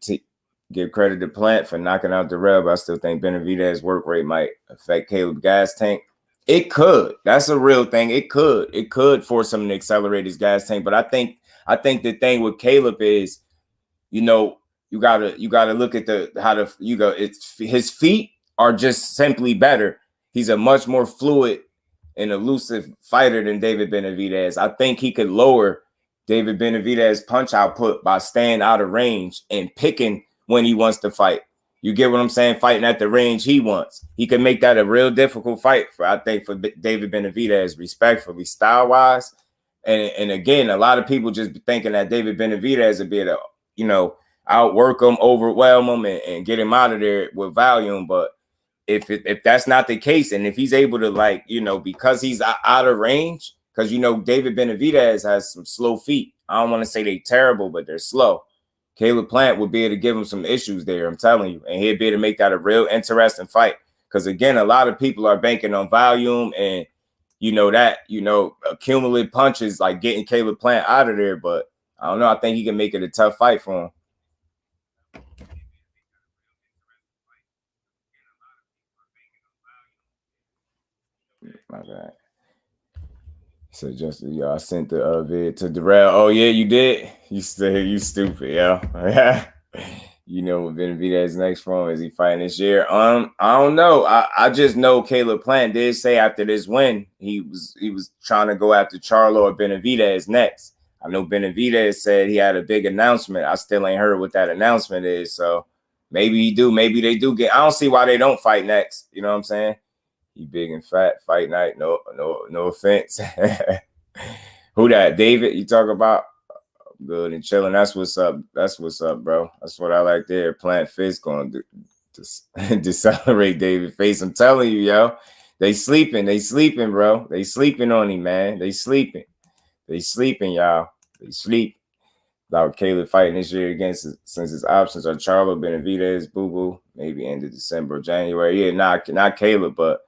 S2: give credit to Plant for knocking out Darrell, but I still think Benavidez's work rate might affect Caleb's gas tank. It could. That's a real thing. It could. It could force him to accelerate his gas tank. But I think the thing with Caleb is, you know, you gotta look at it's his feet are just simply better. He's a much more fluid and elusive fighter than David Benavidez. I think he could lower David Benavidez's punch output by staying out of range and picking when he wants to fight. You get what I'm saying? Fighting at the range he wants. He can make that a real difficult fight for David Benavidez, respectfully, style-wise. And again, a lot of people just be thinking that David Benavidez would be able to, you know, outwork him, overwhelm him, and get him out of there with volume. But if that's not the case, and if he's able to, like, you know, because he's out of range, because, you know, David Benavidez has some slow feet. I don't want to say they're terrible, but they're slow. Caleb Plant would be able to give him some issues there, I'm telling you. And he'd be able to make that a real interesting fight. Because, again, a lot of people are banking on volume and, you know, that, you know, cumulative punches, like getting Caleb Plant out of there. But I don't know. I think he can make it a tough fight for him. My bad. So just I sent the vid to Darrell. Oh yeah, you did. You stupid, yeah. You know what Benavidez's next for him? Is he fighting this year? I don't know. I just know Caleb Plant did say after this win he was trying to go after Charlo or Benavidez next. I know Benavidez said he had a big announcement. I still ain't heard what that announcement is. So maybe he do. Maybe they do get. I don't see why they don't fight next. You know what I'm saying? He big and fat. Fight night. No offense. Who that? David? You talk about? Good and chilling. That's what's up. That's what's up, bro. That's what I like there. Plant Fist going to decelerate David Face. I'm telling you, yo. They sleeping, bro. They sleeping on him, man. They sleeping, y'all. They sleep. About Caleb fighting this year since his options are Charlo, Benavidez, Boo Boo, maybe end of December or January. Yeah, not Caleb, but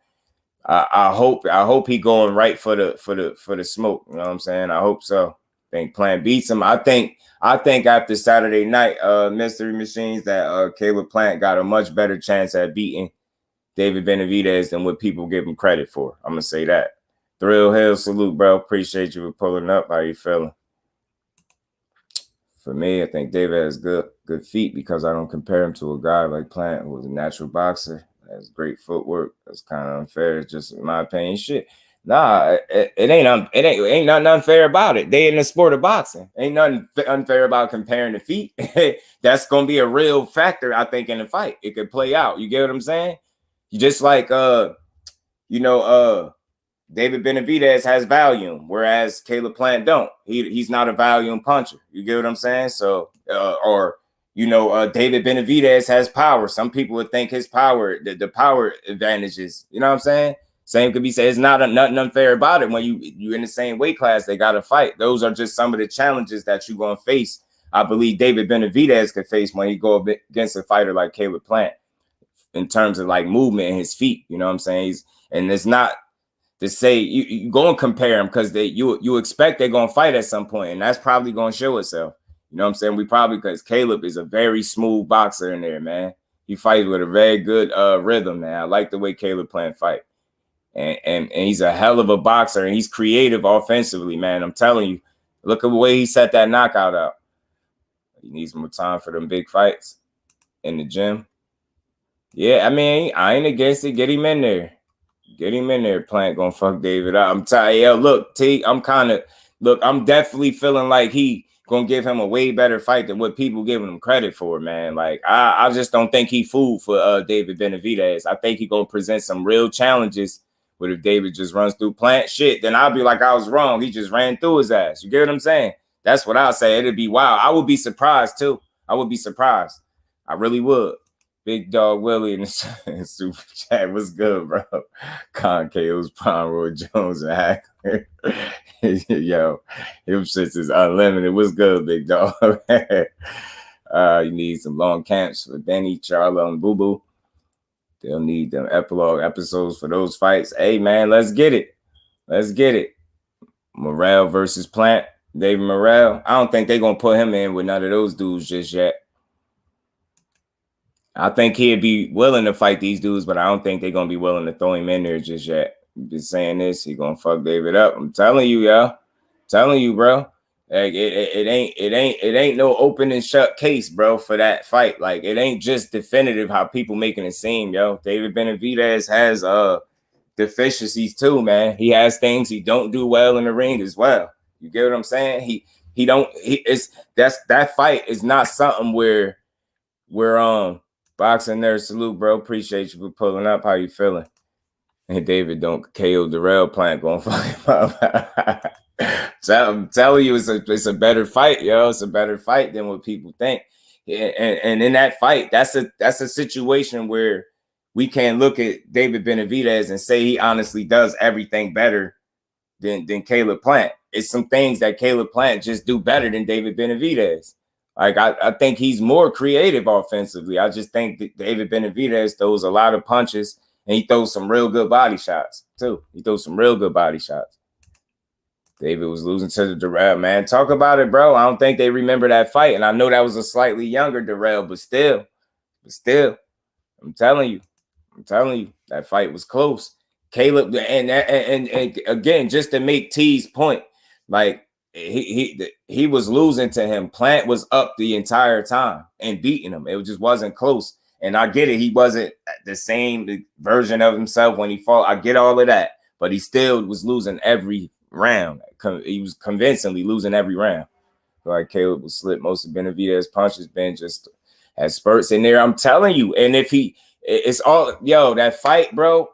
S2: I hope he going right for the smoke. You know what I'm saying? I hope so. I think Plant beats him. I think after Saturday night, Mystery Machines, that Caleb Plant got a much better chance at beating David Benavidez than what people give him credit for. I'm gonna say that. Thrill Hill, salute, bro. Appreciate you for pulling up. How you feeling? For me, I think David has good feet because I don't compare him to a guy like Plant, who was a natural boxer. Has great footwork. That's kind of unfair. It's just in my opinion. Shit. Nah, it ain't nothing unfair about it. They in the sport of boxing. Ain't nothing unfair about comparing the feet. That's gonna be a real factor, I think, in the fight. It could play out. You get what I'm saying? You just like David Benavidez has volume, whereas Caleb Plant don't. He's not a volume puncher. You get what I'm saying? So David Benavidez has power. Some people would think his power, the power advantages, you know what I'm saying? Same could be said. It's nothing unfair about it. When you in the same weight class, they got to fight. Those are just some of the challenges that you're going to face. I believe David Benavidez could face when he go against a fighter like Caleb Plant in terms of like movement and his feet. You know what I'm saying? And it's not to say you go and compare them because you expect they're going to fight at some point, and that's probably going to show itself. You know what I'm saying? Because Caleb is a very smooth boxer in there, man. He fights with a very good rhythm, man. I like the way Caleb Plant fight. And he's a hell of a boxer, and he's creative offensively, man. I'm telling you. Look at the way he set that knockout out. He needs more time for them big fights in the gym. Yeah, I mean, I ain't against it. Get him in there. Plant gonna fuck David up. I'm tired. Yo, look, T, I'm definitely feeling like he gonna give him a way better fight than what people giving him credit for, man. Like, I just don't think he fooled for David Benavidez. I think he gonna present some real challenges. But if David just runs through Plant, shit, then I'll be like, I was wrong. He just ran through his ass. You get what I'm saying? That's what I'll say. It'd be wild. I would be surprised, too. I would be surprised. I really would. Big Dog Willie in the super chat. What's good, bro? Concave's Prime Roy Jones and Hackler. Yo, him shits is unlimited. What's good, Big Dog? You need some long camps for Benny, Charlo, and Boo Boo. They'll need them epilogue episodes for those fights. Hey, man, let's get it. Morrell versus Plant. David Morrell. I don't think they're going to put him in with none of those dudes just yet. I think he'd be willing to fight these dudes, but I don't think they're gonna be willing to throw him in there just yet. I'm just saying this, he gonna fuck David up. I'm telling you, yo. Telling you, bro. Like it ain't no open and shut case, bro, for that fight. Like it ain't just definitive how people making it seem, yo. David Benavidez has deficiencies too, man. He has things he don't do well in the ring as well. You get what I'm saying? That fight is not something where boxing nerd salute, bro. Appreciate you for pulling up. How you feeling? And David don't KO Darrell Plant going fucking up. I'm telling you, it's a better fight, yo. It's a better fight than what people think. And in that fight, that's a situation where we can look at David Benavidez and say he honestly does everything better than Caleb Plant. It's some things that Caleb Plant just do better than David Benavidez. Like I think he's more creative offensively. I just think that David Benavidez throws a lot of punches and he throws some real good body shots too. He throws some real good body shots. David was losing to the Darrell, man. Talk about it, bro. I don't think they remember that fight. And I know that was a slightly younger Darrell, but still, I'm telling you, that fight was close. Caleb, and again, just to make T's point, like he was losing to him. Plant was up the entire time and beating him. It just wasn't close. And I get it. He wasn't the same version of himself when he fought. I get all of that, but he still was losing every round. He was convincingly losing every round. Like Caleb was slip most of Benavidez's punches. Ben just had spurts in there. I'm telling you. And if it's all, yo, that fight, bro,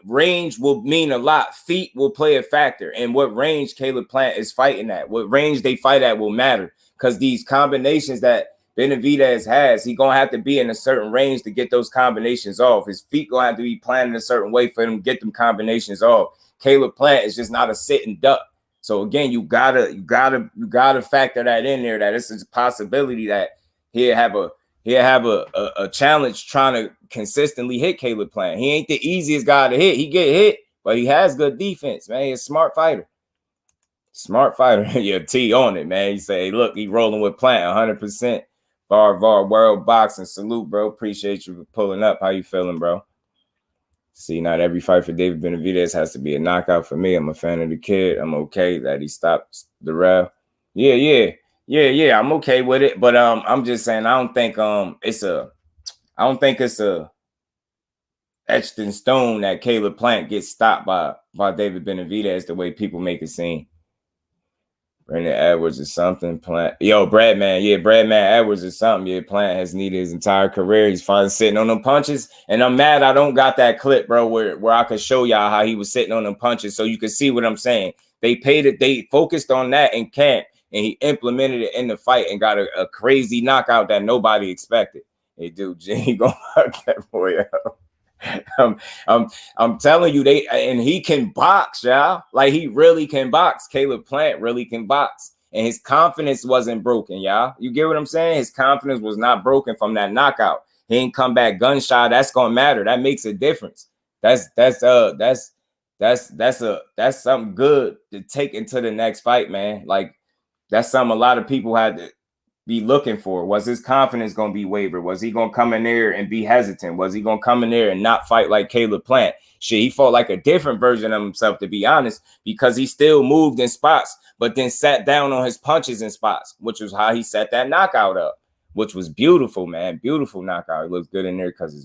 S2: range will mean a lot. Feet will play a factor. And what range Caleb Plant is fighting at, what range they fight at will matter. Because these combinations that Benavidez has, he's going to have to be in a certain range to get those combinations off. His feet going to have to be planted a certain way for him to get them combinations off. Caleb Plant is just not a sitting duck. So again, you gotta factor that in there, that it's a possibility that he'll have a challenge trying to consistently hit Caleb Plant. He ain't the easiest guy to hit. He get hit, but he has good defense, man. He's a smart fighter. Yeah, T on it, man. He say, look, he rolling with Plant 100%. Var World Boxing. Salute, bro. Appreciate you for pulling up. How you feeling, bro? See, not every fight for David Benavidez has to be a knockout for me. I'm a fan of the kid. I'm okay that he stopped Darrell. Yeah. I'm okay with it, but I'm just saying I don't think it's a etched in stone that Caleb Plant gets stopped by David Benavidez the way people make it seem. Brandon Edwards is something. Plant. Yo, Bradman. Yeah, Bradman Edwards is something. Yeah, Plant has needed his entire career. He's finally sitting on them punches. And I'm mad I don't got that clip, bro, where I could show y'all how he was sitting on them punches so you can see what I'm saying. They focused on that in camp, and he implemented it in the fight and got a crazy knockout that nobody expected. Hey, dude, Jimmy, go fuck that boy up. I'm telling you, and he can box, y'all. Like he really can box. Caleb Plant really can box, and his confidence wasn't broken, y'all. You get what I'm saying? His confidence was not broken from that knockout. He ain't come back gunshot. That's gonna matter. That makes a difference. That's something good to take into the next fight, man. Like that's something a lot of people had to be looking for. Was his confidence going to be wavered? Was he going to come in there and be hesitant? Was he going to come in there and not fight like Caleb Plant? Shit, he fought like a different version of himself, to be honest, because he still moved in spots, but then sat down on his punches in spots, which was how he set that knockout up, which was beautiful, man. Beautiful knockout. He looks good in there because it's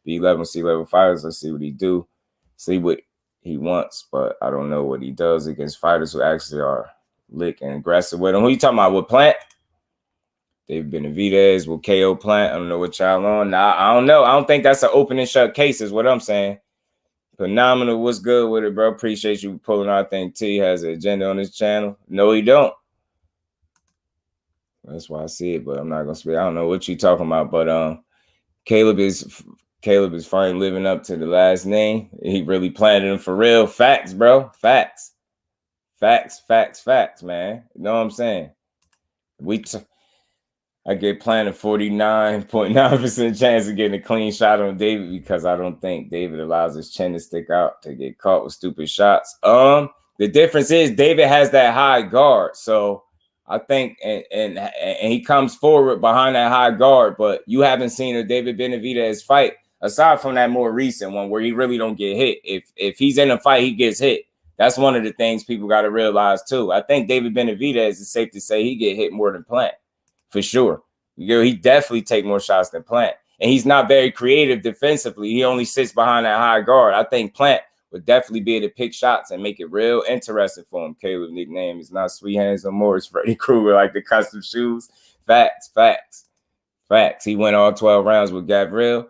S2: B11, C-level fighters. Let's see what he do. See what he wants, but I don't know what he does against fighters who actually are lick and aggressive with him. Who you talking about? With Plant? David Benavidez will KO Plant. I don't know what y'all on. Nah, I don't know. I don't think that's an open and shut case is what I'm saying. Phenomenal. What's good with it, bro? Appreciate you pulling out. I think T has an agenda on his channel. No, he don't. That's why I see it, but I'm not going to speak. I don't know what you talking about, but Caleb is finally living up to the last name. He really planted him for real. Facts, bro. Facts, man. You know what I'm saying? I get planted 49.9% chance of getting a clean shot on David because I don't think David allows his chin to stick out to get caught with stupid shots. The difference is David has that high guard, so I think, and he comes forward behind that high guard, but you haven't seen a David Benavidez fight aside from that more recent one where he really don't get hit. If he's in a fight, he gets hit. That's one of the things people got to realize too. I think David Benavidez is safe to say he get hit more than Plant, for sure. He definitely take more shots than Plant, and he's not very creative defensively. He only sits behind that high guard. I think Plant would definitely be able to pick shots and make it real interesting for him. Caleb's nickname is not Sweet Hands no more. It's Freddy Krueger, like the custom shoes. Facts. He went all 12 rounds with Gabriel.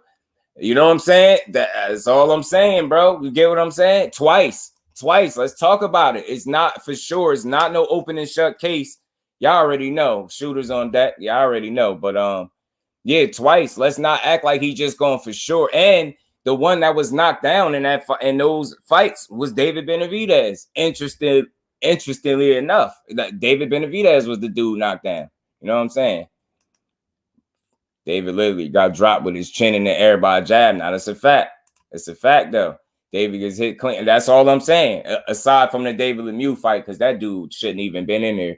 S2: You know what I'm saying? That's all I'm saying, bro. You get what I'm saying? Twice. Let's talk about it. It's not for sure. It's not no open and shut case. Y'all already know. Shooters on deck. Y'all already know. But yeah, twice. Let's not act like he just going for sure. And the one that was knocked down in those fights was David Benavidez. Interestingly enough, David Benavidez was the dude knocked down. You know what I'm saying? David literally got dropped with his chin in the air by a jab. Now, that's a fact. It's a fact, though. David gets hit clean. That's all I'm saying. Aside from the David Lemieux fight, because that dude shouldn't even been in there.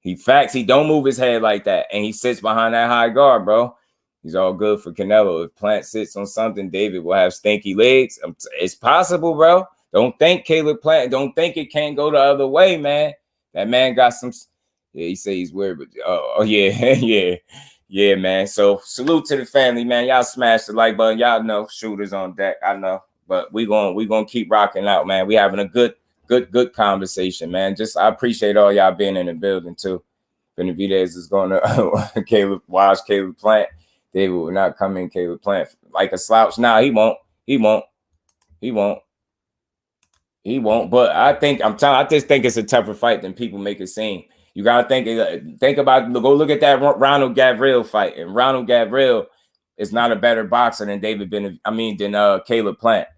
S2: He don't move his head like that. And he sits behind that high guard, bro. He's all good for Canelo. If Plant sits on something, David will have stinky legs. It's possible, bro. Don't think Caleb Plant. Don't think it can't go the other way, man. That man got some. Yeah, he say he's weird, but yeah. Yeah, man. So salute to the family, man. Y'all smash the like button. Y'all know shooters on deck. I know, but we gonna keep rocking out, man. We having a good conversation, man. I appreciate all y'all being in the building too. Benavidez is going to watch Caleb Plant. David will not come in Caleb Plant like a slouch. Nah, he won't. But I just think it's a tougher fight than people make it seem. You gotta think about. Go look at that Ronald Gabriel fight, and Ronald Gabriel is not a better boxer than Caleb Plant.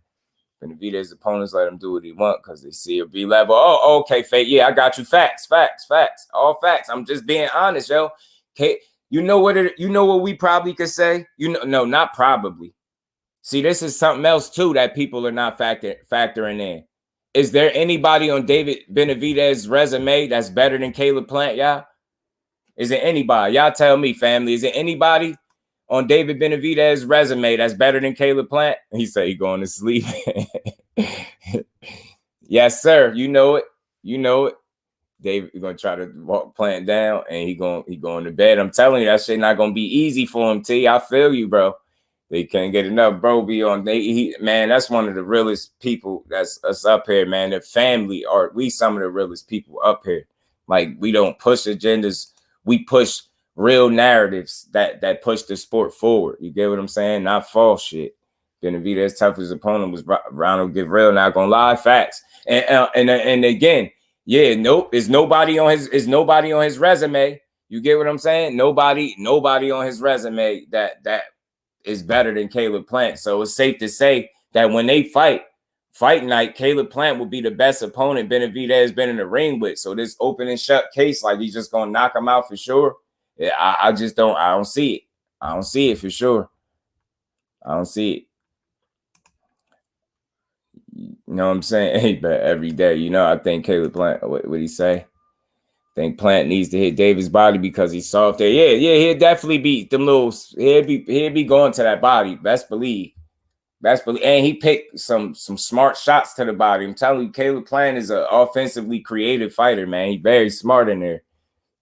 S2: Benavidez's opponents let him do what he want because they see a B level. Oh, okay, fake. Yeah, I got you. Facts. All facts. I'm just being honest, yo. Okay, you know what we probably could say. No, not probably. See, this is something else too that people are not factoring in. Is there anybody on David Benavidez's resume that's better than Caleb Plant, y'all? Is there anybody? Y'all tell me, family. Is there anybody on David Benavidez's resume that's better than Caleb Plant? He said he going to sleep. Yes, sir. You know it. David going to try to walk Plant down, and he going to bed. I'm telling you, that shit not going to be easy for him, T. I feel you, bro. They can't get enough, bro. Man, that's one of the realest people that's us up here, man. The family we some of the realest people up here. Like, we don't push agendas. We push real narratives that push the sport forward. You get what I'm saying? Not false shit. Benavidez's toughest opponent was Ronald Gabriel. Not gonna lie, facts. And again, yeah, nope. Is nobody on his resume? You get what I'm saying? Nobody on his resume that is better than Caleb Plant. So it's safe to say that when they fight night, Caleb Plant will be the best opponent Benavidez has been in the ring with. So this open and shut case, like he's just gonna knock him out for sure. Yeah, I don't see it. I don't see it for sure. I don't see it. You know what I'm saying? Hey, but every day, I think Caleb Plant, what he say? I think Plant needs to hit David's body because he's soft there. Yeah, he'll definitely beat them little. He'll be going to that body. Best believe. And he picked some smart shots to the body. I'm telling you, Caleb Plant is an offensively creative fighter, man. He's very smart in there.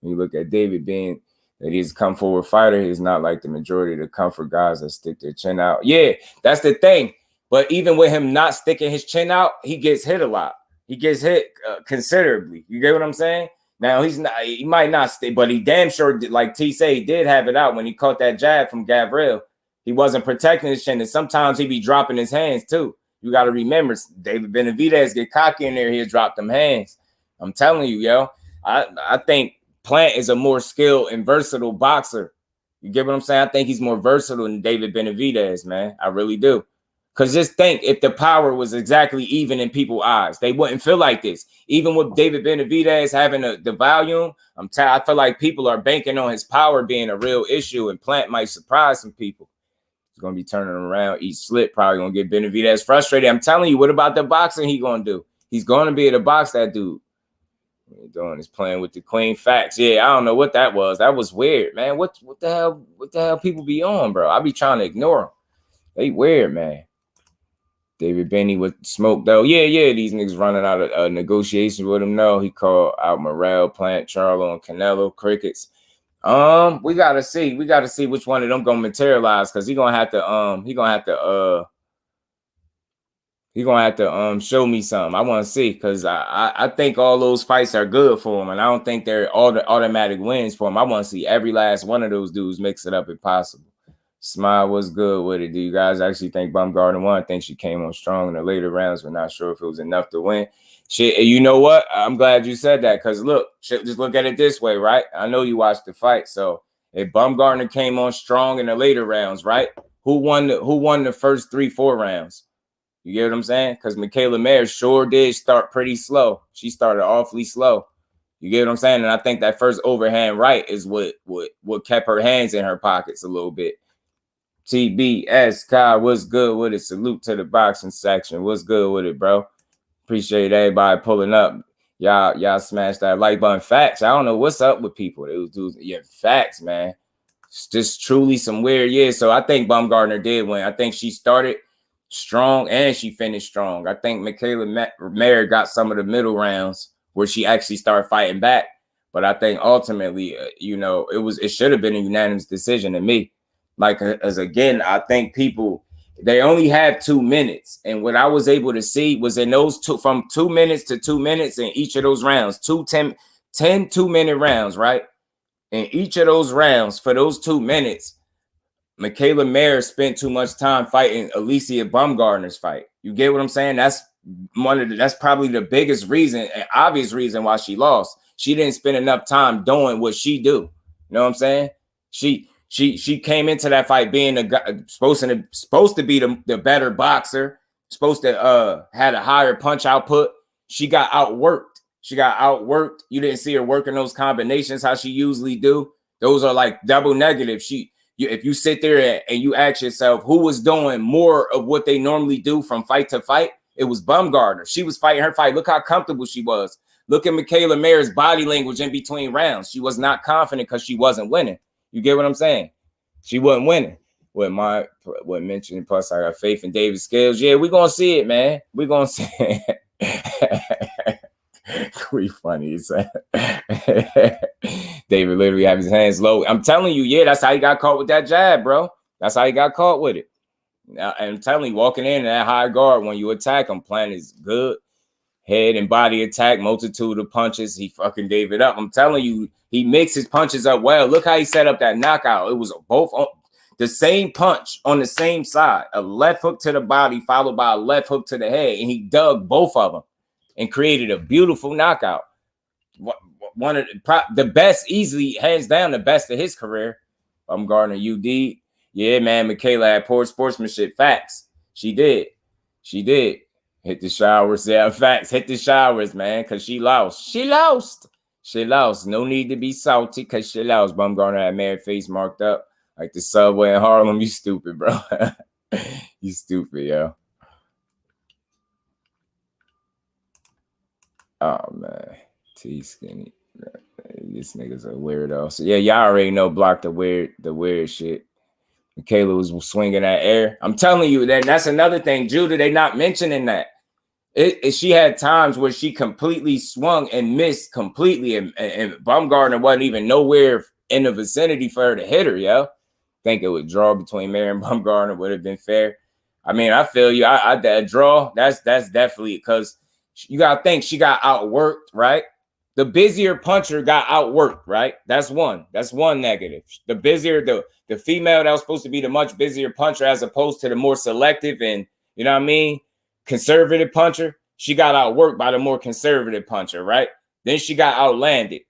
S2: When you look at David being that he's a come forward fighter, he's not like the majority of the comfort guys that stick their chin out. Yeah, that's the thing. But even with him not sticking his chin out, he gets hit a lot. He gets hit considerably. You get what I'm saying? Now, he might not stay, but he damn sure, like T say, he did have it out when he caught that jab from Gabriel. He wasn't protecting his chin, and sometimes he be dropping his hands too. You got to remember, David Benavidez get cocky in there, he'll drop them hands. I'm telling you, yo. I think Plant is a more skilled and versatile boxer. You get what I'm saying? I think he's more versatile than David Benavidez, man. I really do. Because just think, if the power was exactly even in people's eyes, they wouldn't feel like this. Even with David Benavidez having the volume, I feel like people are banking on his power being a real issue, and Plant might surprise some people. He's going to be turning around, each slip, probably going to get Benavidez frustrated. I'm telling you, what about the boxing he going to do? He's going to be able to box that dude. What you doing is playing with the queen. Facts. Yeah, I don't know what that was. That was weird, man. What the hell? What the hell people be on, bro? I be trying to ignore them. They weird, man. David Benny with smoke though. Yeah. These niggas running out of negotiations with him. No, he called out Morrell, Plant, Charlo, and Canelo. Crickets. We gotta see. We gotta see which one of them gonna materialize, because he gonna have to show me something. I want to see, because I think all those fights are good for him, and I don't think they're all the automatic wins for him. I want to see every last one of those dudes mix it up if possible. Smile was good with it. Do you guys actually think Baumgardner won? I think she came on strong in the later rounds, but not sure if it was enough to win. Shit, you know what? I'm glad you said that, because look, just look at it this way, right? I know you watched the fight, so if Baumgardner came on strong in the later rounds, right? Who won the first 3-4 rounds? You get what I'm saying? Because Michaela Mayer sure did start pretty slow. She started awfully slow. You get what I'm saying? And I think that first overhand right is what kept her hands in her pockets a little bit. TBS, Kyle, what's good with it? Salute to the boxing section. What's good with it, bro? Appreciate everybody pulling up. Y'all smash that like button. Facts. I don't know what's up with people. Those dudes, yeah, facts, man. It's just truly some weird years. So I think Baumgardner did win. I think she started strong and she finished strong. I think Michaela Mayer got some of the middle rounds where she actually started fighting back. But I think ultimately, it should have been a unanimous decision to me. Like, as again, I think people, they only have 2 minutes. And what I was able to see was in those from 2 minutes to 2 minutes in each of those rounds, 10 2-minute rounds, right? In each of those rounds, for those 2 minutes, Michaela Mayer spent too much time fighting Alycia Baumgardner's fight. You get what I'm saying? That's probably the biggest reason, an obvious reason why she lost. She didn't spend enough time doing what she do. You know what I'm saying? She came into that fight being supposed to be the better boxer, supposed to had a higher punch output. She got outworked. You didn't see her working those combinations how she usually do. Those are like double negative. If you sit there and you ask yourself who was doing more of what they normally do from fight to fight, it was Baumgardner. She was fighting her fight. Look how comfortable she was. Look at Michaela Mayer's body language in between rounds. She was not confident because she wasn't winning. You get what I'm saying? She wasn't winning. What mentioning, plus I got faith in David Scales. Yeah, we're gonna see it, man. We're gonna see it. We funny. David literally have his hands low. I'm telling you, yeah, that's how he got caught with that jab, bro. That's how he got caught with it. Now, I'm telling you, walking in that high guard when you attack him, plan is good. Head and body attack, multitude of punches. He fucking gave it up. I'm telling you, he makes his punches up well. Look how he set up that knockout. It was both on the same punch on the same side. A left hook to the body followed by a left hook to the head. And he dug both of them and created a beautiful knockout. One of the best, easily, hands down, the best of his career. Baumgardner, UD. Yeah, man, Michaela had poor sportsmanship. Facts. She did. Hit the showers. Yeah, facts. Hit the showers, man, because she lost. She lost. No need to be salty because she lost. Baumgardner had Mayer face marked up like the subway in Harlem. You stupid, bro. You stupid, yo. Oh, man. T skinny. This nigga's a weirdo. So, yeah, y'all already know block the weird shit. Michaela was swinging that air. I'm telling you, that's another thing, Judah. They not mentioning that. She had times where she completely swung and missed completely, and Baumgardner wasn't even nowhere in the vicinity for her to hit her, yo. Think it would draw between Mayer and Baumgardner would have been fair. I mean, I feel you. That draw, that's definitely because you gotta think she got outworked, right? The busier puncher got outworked, right? That's one negative. The busier, the female that was supposed to be the much busier puncher as opposed to the more selective and, you know what I mean, conservative puncher, she got outworked by the more conservative puncher, right? Then she got outlanded.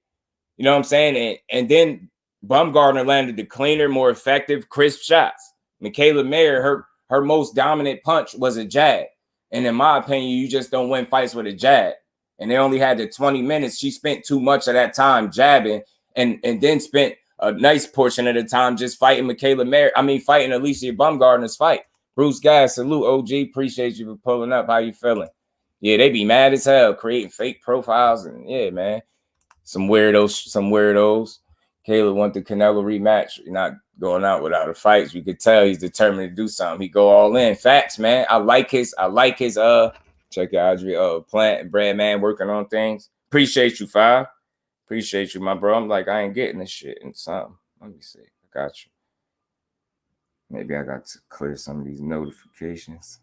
S2: You know what I'm saying? And then Baumgardner landed the cleaner, more effective, crisp shots. Michaela Mayer, her most dominant punch was a jab. And in my opinion, you just don't win fights with a jab. And they only had the 20 minutes. She spent too much of that time jabbing and then spent a nice portion of the time just fighting fighting Alycia Baumgardner's fight. Bruce Guy, salute, OG. Appreciate you for pulling up. How you feeling? Yeah, they be mad as hell creating fake profiles. And yeah, man, some weirdos. Caleb want the Canelo rematch. You're not going out without a fight. You could tell he's determined to do something. He go all in. Facts, man. I like his check your Audrey plant and Brad man working on things. Appreciate you, Five. Appreciate you, my bro. I'm like, I ain't getting this shit and something. Let me see. I got you. Maybe I got to clear some of these notifications.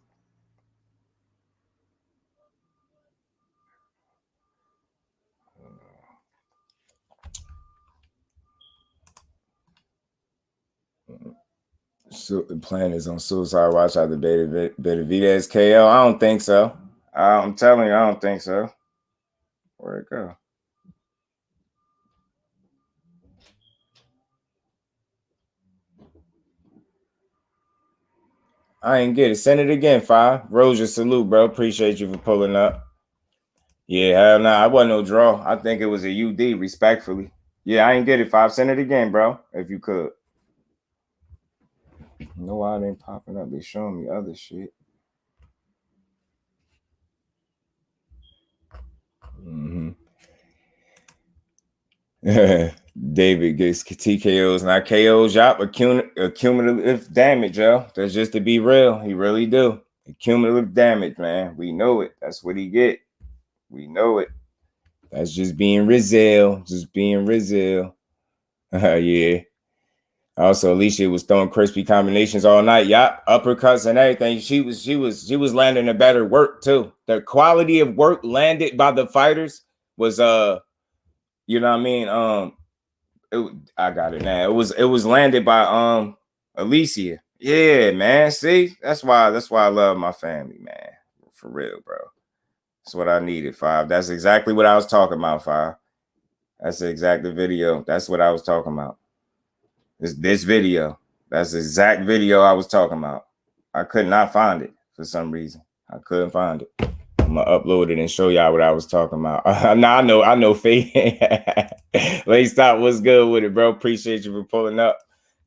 S2: So the plan is on suicide watch after Benavidez KO. I don't think so. I'm telling you, I don't think so. Where'd it go? I ain't get it. Send it again, Five. Roger, salute, bro. Appreciate you for pulling up. Yeah, hell nah. I wasn't no draw. I think it was a UD, respectfully. Yeah, I ain't get it, Five. Send it again, bro, if you could. No, why it ain't popping up. They showing me other shit. David gets TKOs, not KOs. Y'all, accumulative damage, yo. That's just to be real. He really do. Accumulative damage, man. We know it. That's what he get. We know it. That's just being Rizal. Just being Rizal. Yeah. Also, Alycia was throwing crispy combinations all night. Yup, uppercuts and everything. She was landing a better work too. The quality of work landed by the fighters was you know what I mean? I got it now. It was landed by Alycia. Yeah, man. See, that's why I love my family, man. For real, bro. That's what I needed, Five. That's exactly what I was talking about, Five. That's the exact video. That's what I was talking about. This video. That's the exact video I was talking about. I could not find it for some reason. I couldn't find it. I'm gonna upload it and show y'all what I was talking about. Nah, I know Faye. Late stop. What's good with it, bro? Appreciate you for pulling up.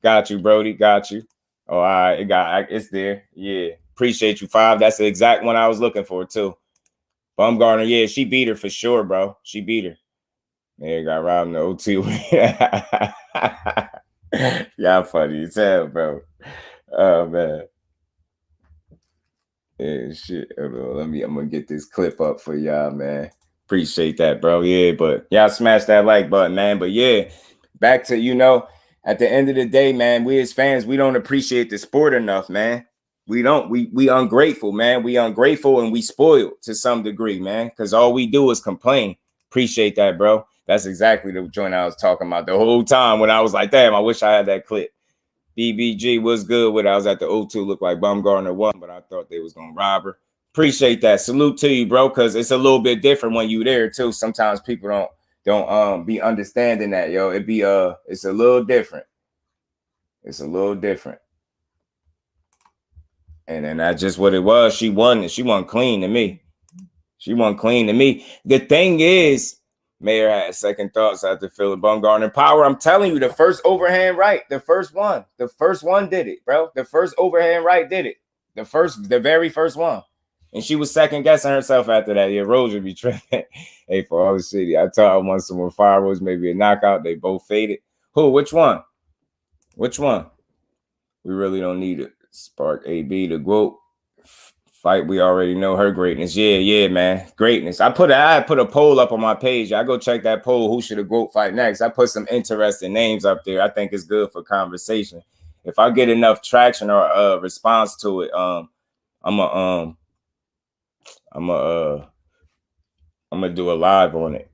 S2: Got you, Brody. Got you. Oh, all right. It's there. Yeah. Appreciate you, Five. That's the exact one I was looking for, too. Baumgardner, yeah, she beat her for sure, bro. She beat her. Yeah, got robbed in the O2. Y'all funny as hell, bro. Oh, man. Yeah, shit. Hold on. I'm gonna get this clip up for y'all, man. Appreciate that, bro. Yeah, but y'all smash that like button, man. But yeah, back to, at the end of the day, man, we as fans, we don't appreciate the sport enough, man. We don't. We ungrateful, man. We ungrateful and we spoiled to some degree, man, because all we do is complain. Appreciate that, bro. That's exactly the joint I was talking about the whole time when I was like, damn, I wish I had that clip. BBG was good with it. I was at the O2, looked like Baumgardner won, but I thought they was gonna rob her. Appreciate that. Salute to you, bro, because it's a little bit different when you there too. Sometimes people don't be understanding that, yo. It's a little different. It's a little different. And then that's just what it was. She won it. She won clean to me. She won clean to me. The thing is, Mayor had second thoughts after feeling Baumgardner power. I'm telling you, the first overhand right, the first one did it, bro. The first overhand right did it. The very first one. And she was second guessing herself after that. Yeah, Rose would be tripping. Hey, for all the city, I thought I won some more fireworks, maybe a knockout. They both faded. Who? Which one? Which one? We really don't need it. Spark AB, the GOAT. Fight, we already know her greatness. Yeah, man. Greatness. I put a poll up on my page. I go check that poll. Who should a GOAT fight next? I put some interesting names up there. I think it's good for conversation. If I get enough traction or response to it, I'm gonna do a live on it.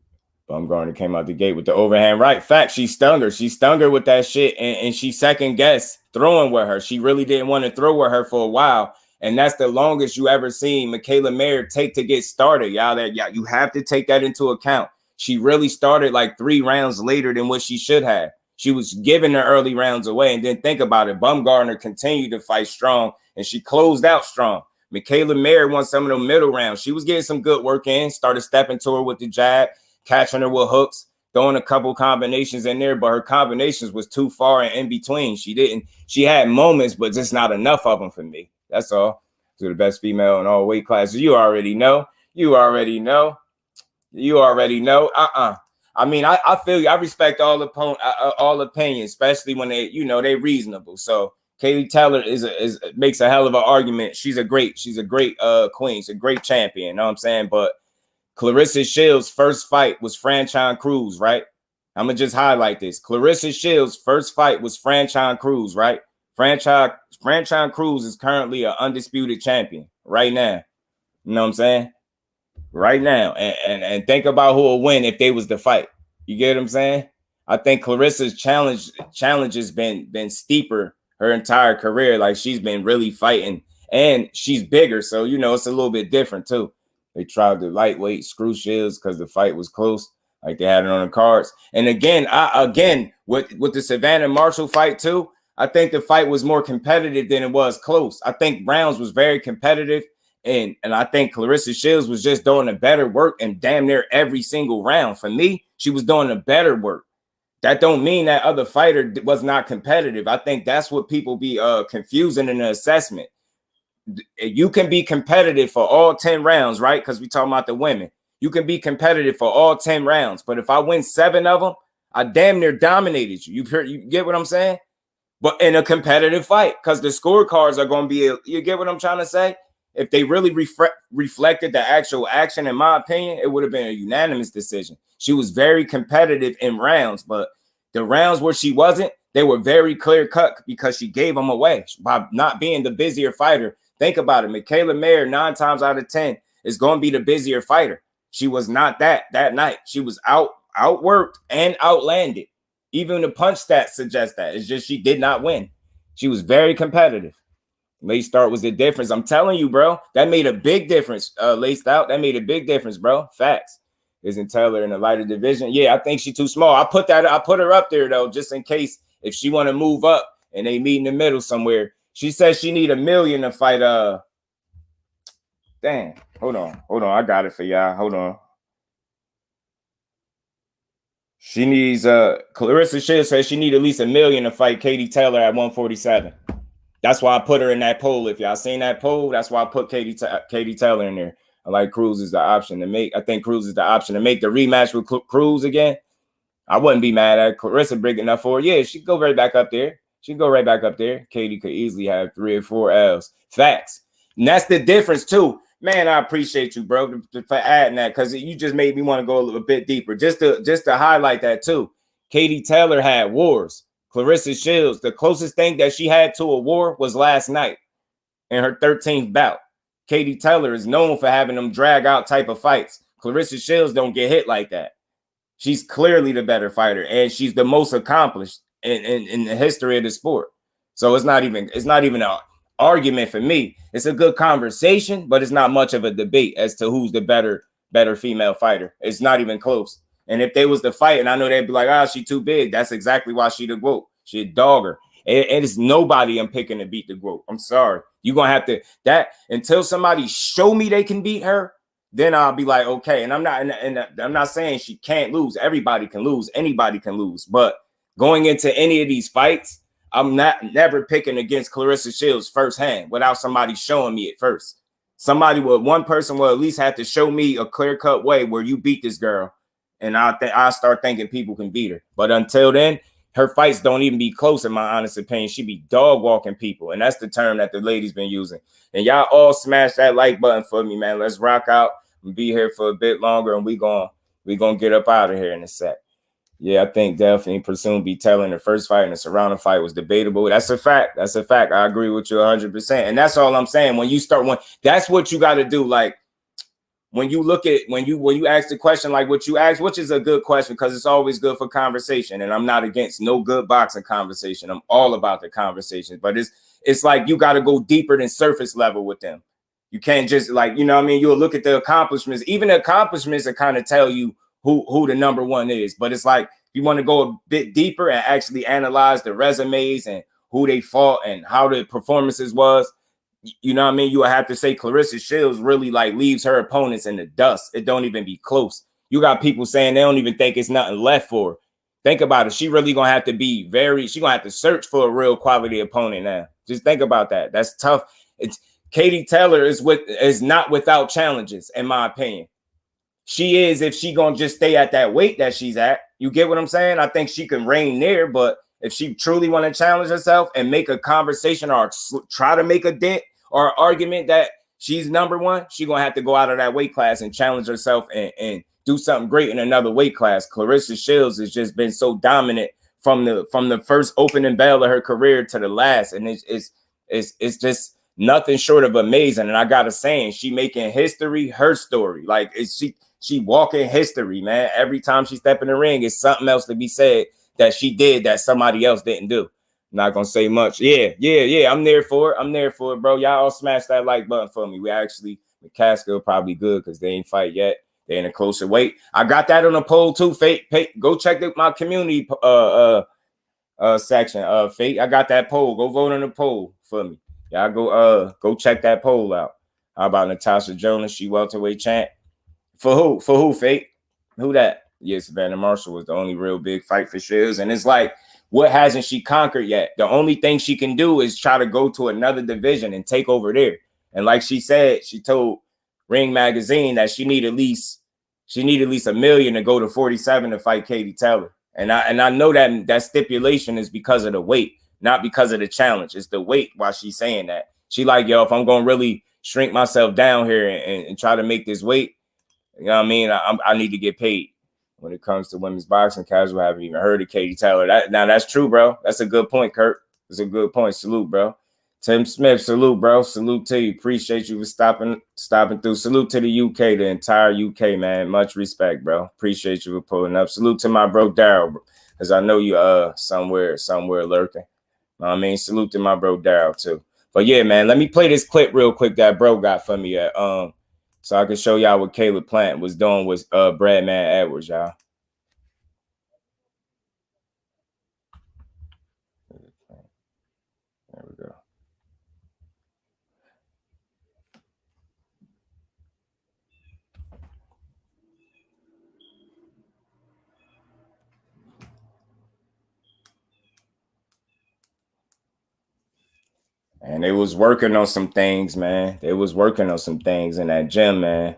S2: Baumgardner came out the gate with the overhand right. Fact, she stung her. She stung her with that shit, and she second guessed throwing with her. She really didn't want to throw with her for a while. And that's the longest you ever seen Mikaela Mayer take to get started. Y'all, you have to take that into account. She really started like 3 rounds later than what she should have. She was giving the early rounds away. And then think about it. Baumgardner continued to fight strong, and she closed out strong. Mikaela Mayer won some of the middle rounds. She was getting some good work in, started stepping to her with the jab, catching her with hooks, throwing a couple combinations in there, but her combinations was too far and in between. She had moments, but just not enough of them for me. That's all. To the best female in all weight classes. You already know. You already know. You already know. I mean, I feel you. I respect all opinions, especially when they, you know, they reasonable. So Katie Taylor makes a hell of an argument. She's a great queen. She's a great champion. You know what I'm saying? But Claressa Shields' first fight was Franchon Cruz, right? I'm gonna just highlight this. Claressa Shields' first fight was Franchon Cruz, right? Franchon Cruz is currently an undisputed champion right now. You know what I'm saying? Right now, and think about who will win if they was to fight. You get what I'm saying? I think Claressa's challenge has been steeper her entire career. Like, she's been really fighting, and she's bigger, so you know it's a little bit different too. They tried to lightweight screw Shields because the fight was close, like they had it on the cards. And again, with the Savannah Marshall fight too, I think the fight was more competitive than it was close. I think rounds was very competitive. And I think Claressa Shields was just doing a better work in damn near every single round. For me, she was doing a better work. That don't mean that other fighter was not competitive. I think that's what people be confusing in the assessment. You can be competitive for all 10 rounds, right? Because we talking about the women. You can be competitive for all 10 rounds. But if I win 7 of them, I damn near dominated you. You get what I'm saying? But in a competitive fight, because the scorecards are going to be, you get what I'm trying to say? If they really reflected the actual action, in my opinion, it would have been a unanimous decision. She was very competitive in rounds, but the rounds where she wasn't, they were very clear cut because she gave them away by not being the busier fighter. Think about it. Michaela Mayer, 9 times out of 10, is going to be the busier fighter. She was not that night. She was outworked and outlanded. Even the punch stats suggest that. It's just she did not win. She was very competitive. Laced start was the difference. I'm telling you, bro. That made a big difference. Laced out. That made a big difference, bro. Facts. Isn't Taylor in the lighter division? Yeah, I think she's too small. I put her up there though, just in case if she want to move up and they meet in the middle somewhere. She says she need $1 million to fight. Damn. Hold on. I got it for y'all. Hold on. She needs Claressa Shields says she need at least $1 million to fight Katie Taylor at 147. That's why I put her in that poll. If y'all seen that poll, that's why I put Katie Taylor in there. I like Cruz is the option to make. I think Cruz is the option to make the rematch with Cruz again. I wouldn't be mad at Claressa big enough for her. Yeah, she could go right back up there. Katie could easily have 3 or 4 L's. Facts. And that's the difference too. Man, I appreciate you, bro, for adding that, because you just made me want to go a little bit deeper. Just to highlight that too. Katie Taylor had wars. Claressa Shields, the closest thing that she had to a war was last night in her 13th bout. Katie Taylor is known for having them drag out type of fights. Claressa Shields don't get hit like that. She's clearly the better fighter, and she's the most accomplished in the history of the sport. So it's not even an argument for me. It's a good conversation, but it's not much of a debate as to who's the better female fighter. It's not even close. And if they was to fight, and I know they'd be like, she too big. That's exactly why she the GOAT. She a dogger. And it's nobody I'm picking to beat the GOAT. I'm sorry. You're going to have to, that until somebody show me they can beat her, then I'll be like, okay. And I'm not saying she can't lose. Everybody can lose. Anybody can lose. But going into any of these fights, I'm never picking against Claressa Shields firsthand without somebody showing me it first. One person will at least have to show me a clear-cut way where you beat this girl. And I start thinking people can beat her. But until then, her fights don't even be close, in my honest opinion. She be dog walking people. And that's the term that the ladies been using. And y'all all smash that like button for me, man. Let's rock out and be here for a bit longer. And we gonna get up out of here in a sec. Yeah, I think definitely Pursuing be telling the first fight and the surrounding fight was debatable. That's a fact. I agree with you 100%. And that's all I'm saying. That's what you got to do. Like, when you look at when you ask the question like what you asked, which is a good question because it's always good for conversation. And I'm not against no good boxing conversation. I'm all about the conversation. But it's like you got to go deeper than surface level with them. You can't just like, you know what I mean? You'll look at the accomplishments. Even the accomplishments that kind of tell you who the number one is. But it's like you want to go a bit deeper and actually analyze the resumes and who they fought and how the performances was. You know what I mean? You would have to say Claressa Shields really like leaves her opponents in the dust. It don't even be close. You got people saying they don't even think it's nothing left for her. Think about it. She really going to have to she going to have to search for a real quality opponent now. Just think about that. That's tough. Katie Taylor is not without challenges, in my opinion. She is if she gonna just stay at that weight that she's at. You get what I'm saying? I think she can reign there, but if she truly want to challenge herself and make a conversation or try to make a dent or argument that she's number one, she gonna have to go out of that weight class and challenge herself and do something great in another weight class. Claressa Shields has just been so dominant from the first opening bell of her career to the last, and it's just nothing short of amazing. And I got a saying, she making history her story. Like she walking history, man. Every time she step in the ring, it's something else to be said that she did that somebody else didn't do. Not gonna say much. Yeah. I'm there for it, bro. Y'all all smash that like button for me. We actually, McCaskill probably good because they ain't fight yet. They're in a closer weight. I got that on a poll too. Fate, go check my community section. Fate, I got that poll. Go vote on the poll for me. Y'all go check that poll out. How about Natasha Jonas? She welterweight champ. For who? Fate? Who that? Yes, Savannah Marshall was the only real big fight for Shields. And it's like, what hasn't she conquered yet? The only thing she can do is try to go to another division and take over there. And like she said, she told Ring Magazine that she need at least $1 million to go to 47 to fight Katie Taylor. And I know that stipulation is because of the weight, not because of the challenge. It's the weight why she's saying that. She like, yo, if I'm going to really shrink myself down here and try to make this weight, you know what I mean? I need to get paid. When it comes to women's boxing, casual, I haven't even heard of Katie Taylor. Now that's true, bro. That's a good point, Kurt. That's a good point. Salute, bro. Tim Smith, salute, bro. Salute to you. Appreciate you for stopping through. Salute to the UK, the entire UK, man. Much respect, bro. Appreciate you for pulling up. Salute to my bro Daryl, because I know you somewhere lurking. I mean, salute to my bro Daryl too. But yeah, man, let me play this clip real quick that bro got for me so I can show y'all what Caleb Plant was doing with Bradman Edwards, y'all. There we go. And they was working on some things, man. They was working on some things in that gym, man.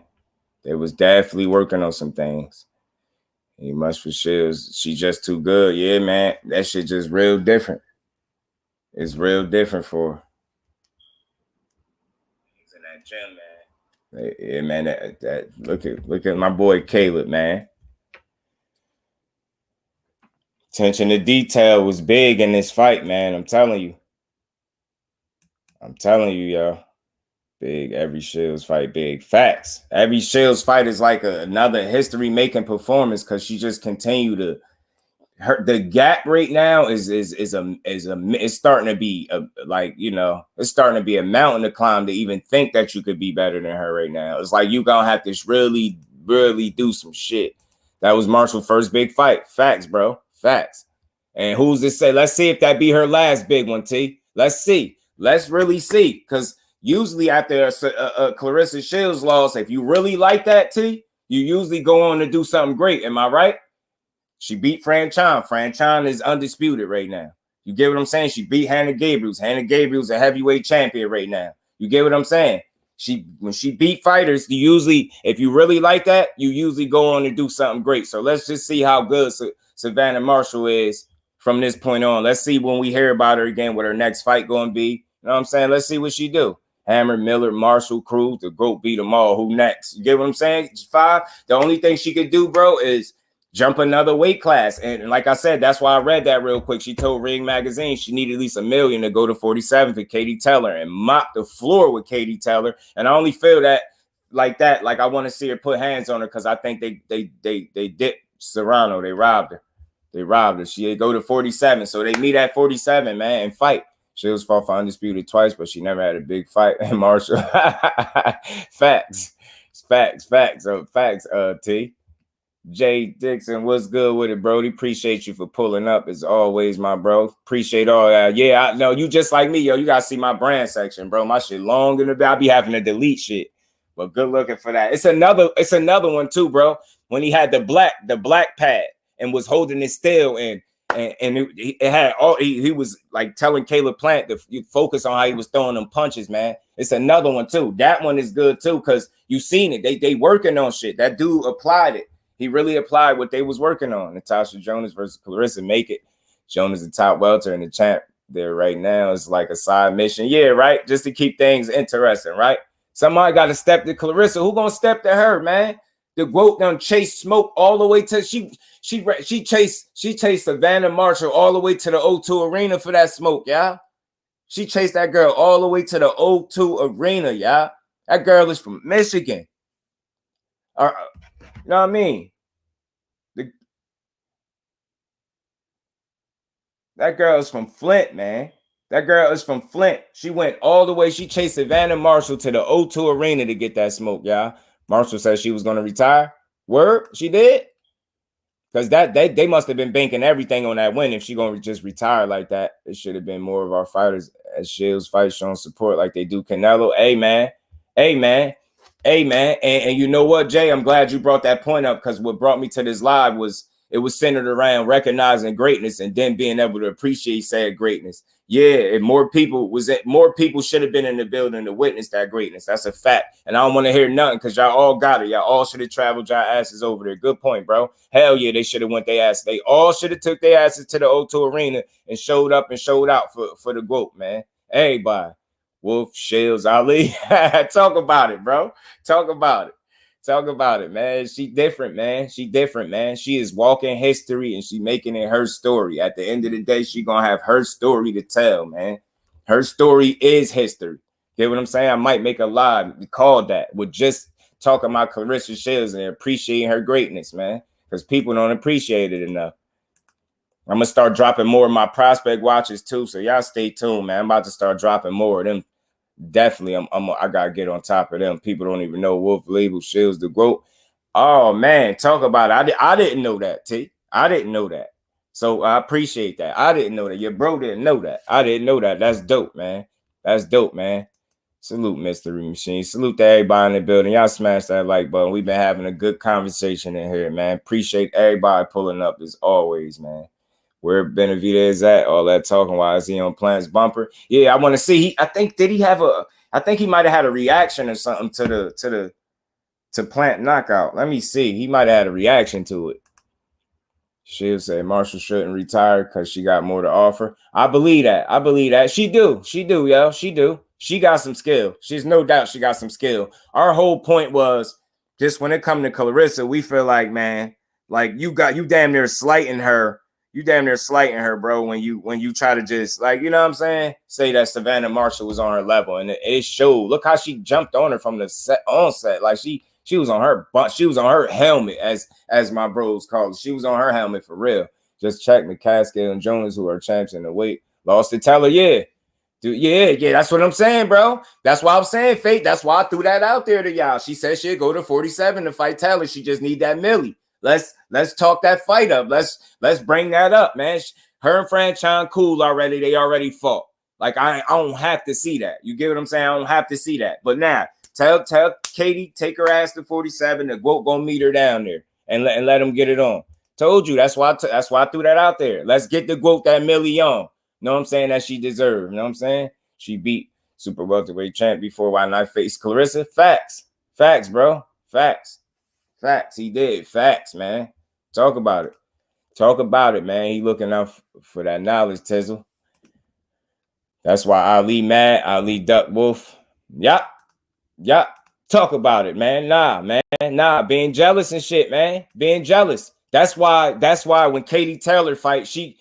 S2: They was definitely working on some things. He must for sure. She's just too good. Yeah, man. That shit just real different. It's real different for her. He's in that gym, man. Yeah, man. Look at my boy Caleb, man. Attention to detail was big in this fight, man. I'm telling you, y'all. Big. Every Shields fight, big. Facts. Every Shields fight is like another history-making performance because she just continue to. The gap right now is it's starting to be it's starting to be a mountain to climb to even think that you could be better than her right now. It's like you gonna have to really do some shit. That was Marshall's first big fight. Facts, bro. Facts. And who's to say? Let's see if that be her last big one, T. Let's see. Let's really see. Because usually after a Claressa Shields loss, if you really like that, T, you usually go on to do something great. Am I right? She beat Fran Chan. Fran Chan is undisputed right now. You get what I'm saying? She beat Hannah Gabriels. Hannah Gabriels a heavyweight champion right now. You get what I'm saying? When she beat fighters, you usually, if you really like that, you usually go on and do something great. So let's just see how good Savannah Marshall is from this point on. Let's see when we hear about her again what her next fight going to be. You know what I'm saying? Let's see what she do. Hammer, Miller, Marshall, Cruz, the GOAT beat them all. Who next? You get what I'm saying? 5. The only thing she could do, bro, is jump another weight class. And like I said, that's why I read that real quick. She told Ring Magazine she needed at least $1 million to go to 47 for Katie Taylor and mop the floor with Katie Taylor. And I only feel that. Like I want to see her put hands on her because I think they dipped Serrano. They robbed her. She go to 47. So they meet at 47, man, and fight. She was fought for undisputed twice, but she never had a big fight. And Marshall. Facts. T. Jay Dixon, what's good with it, Brody? Appreciate you for pulling up as always, my bro. Appreciate all that. Yeah, I know you just like me, yo. You gotta see my brand section, bro. My shit long in the back. I be having to delete shit, but good looking for that. It's another one too, bro. When he had the black pad and was holding it still, and it had all. He was like telling Caleb Plant to focus on how he was throwing them punches, man. It's another one too. That one is good too, because you seen it. They working on shit. That dude applied it. He really applied what they was working on. Natasha Jonas versus Claressa, make it. Jonas the top welter and the champ there right now is like a side mission. Yeah, right? Just to keep things interesting, right? Somebody got to step to Claressa. Who gonna step to her, man? The GOAT done chase Smoke all the way to she chased Savannah Marshall all the way to the O2 Arena for that Smoke, yeah. She chased that girl all the way to the O2 Arena, yeah. That girl is from Michigan. You know what I mean? That girl is from Flint, man. That girl is from Flint. She went all the way. She chased Savannah Marshall to the O2 Arena to get that Smoke, y'all. Marshall said she was going to retire. Word? She did? Because they must have been banking everything on that win if she going to just retire like that. It should have been more of our fighters at Shields fight showing support like they do Canelo. Hey, man. Hey, man. Hey, man. And you know what, Jay? I'm glad you brought that point up, because what brought me to this live was it was centered around recognizing greatness and then being able to appreciate said greatness. Yeah, and more people should have been in the building to witness that greatness. That's a fact. And I don't want to hear nothing, because y'all all got it. Y'all all should have traveled y'all asses over there. Good point, bro. Hell yeah, they should have went their ass. They all should have took their asses to the O2 Arena and showed up and showed out for the GOAT, man. Everybody. Wolf, Shields, Ali. Talk about it, bro. Talk about it. Talk about it, man. She different, man. She different, man. She is walking history and she making it her story. At the end of the day, she gonna have her story to tell, man. Her story is history. Get what I'm saying? I might make a live called that with just talking about Claressa Shields and appreciating her greatness, man. Because people don't appreciate it enough. I'm gonna start dropping more of my prospect watches too. So y'all stay tuned, man. I'm about to start dropping more of them. Definitely, I gotta get on top of them. People don't even know Wolf Label Shields the GOAT. Oh man, talk about it. I didn't know that, T. I didn't know that. So I appreciate that. I didn't know that. Your bro didn't know that. I didn't know that. That's dope, man. That's dope, man. Salute, Mystery Machine. Salute to everybody in the building. Y'all smash that like button. We've been having a good conversation in here, man. Appreciate everybody pulling up as always, man. Where Benavidez at? All that talking. Why is he on Plant's bumper? Yeah, I want to see. I think he might have had a reaction or something to Plant knockout. Let me see. He might have had a reaction to it. She'll say Marshall shouldn't retire because she got more to offer. I believe that. I believe that. She do, yo. She do. She got some skill. She's no doubt she got some skill. Our whole point was just when it comes to Claressa, we feel like, man, like you damn near slighting her. You damn near slighting her, bro, when you try to just, like, you know what I'm saying? Say that Savannah Marshall was on her level, and it showed. Look how she jumped on her from the onset. Like she was on her butt. She was on her helmet, as my bros call it. She was on her helmet for real. Just check McCaskill and Jonas, who are champs in the weight. Lost to Teller, yeah. Dude, yeah, that's what I'm saying, bro. That's why I'm saying, Fate. That's why I threw that out there to y'all. She said she'd go to 47 to fight Teller. She just need that milli. Let's talk that fight up. Let's bring that up, man. Her and Franchon cool already. They already fought. Like I don't have to see that. You get what I'm saying? I don't have to see that. But now tell Katie, take her ass to 47. The GOAT gonna meet her down there and let him get it on. Told you. That's why I threw that out there. Let's get the GOAT that million. Know what I'm saying? That she deserved. You know what I'm saying? She beat super welterweight champ before. Why not face Claressa? Facts, bro. Facts. He did. Facts, man. Talk about it, man. He looking out for that knowledge, Tizzle. That's why Ali mad. Ali duck wolf. Yup. Talk about it, man. Nah. Being jealous and shit, man. Being jealous. That's why when Katie Taylor fight, she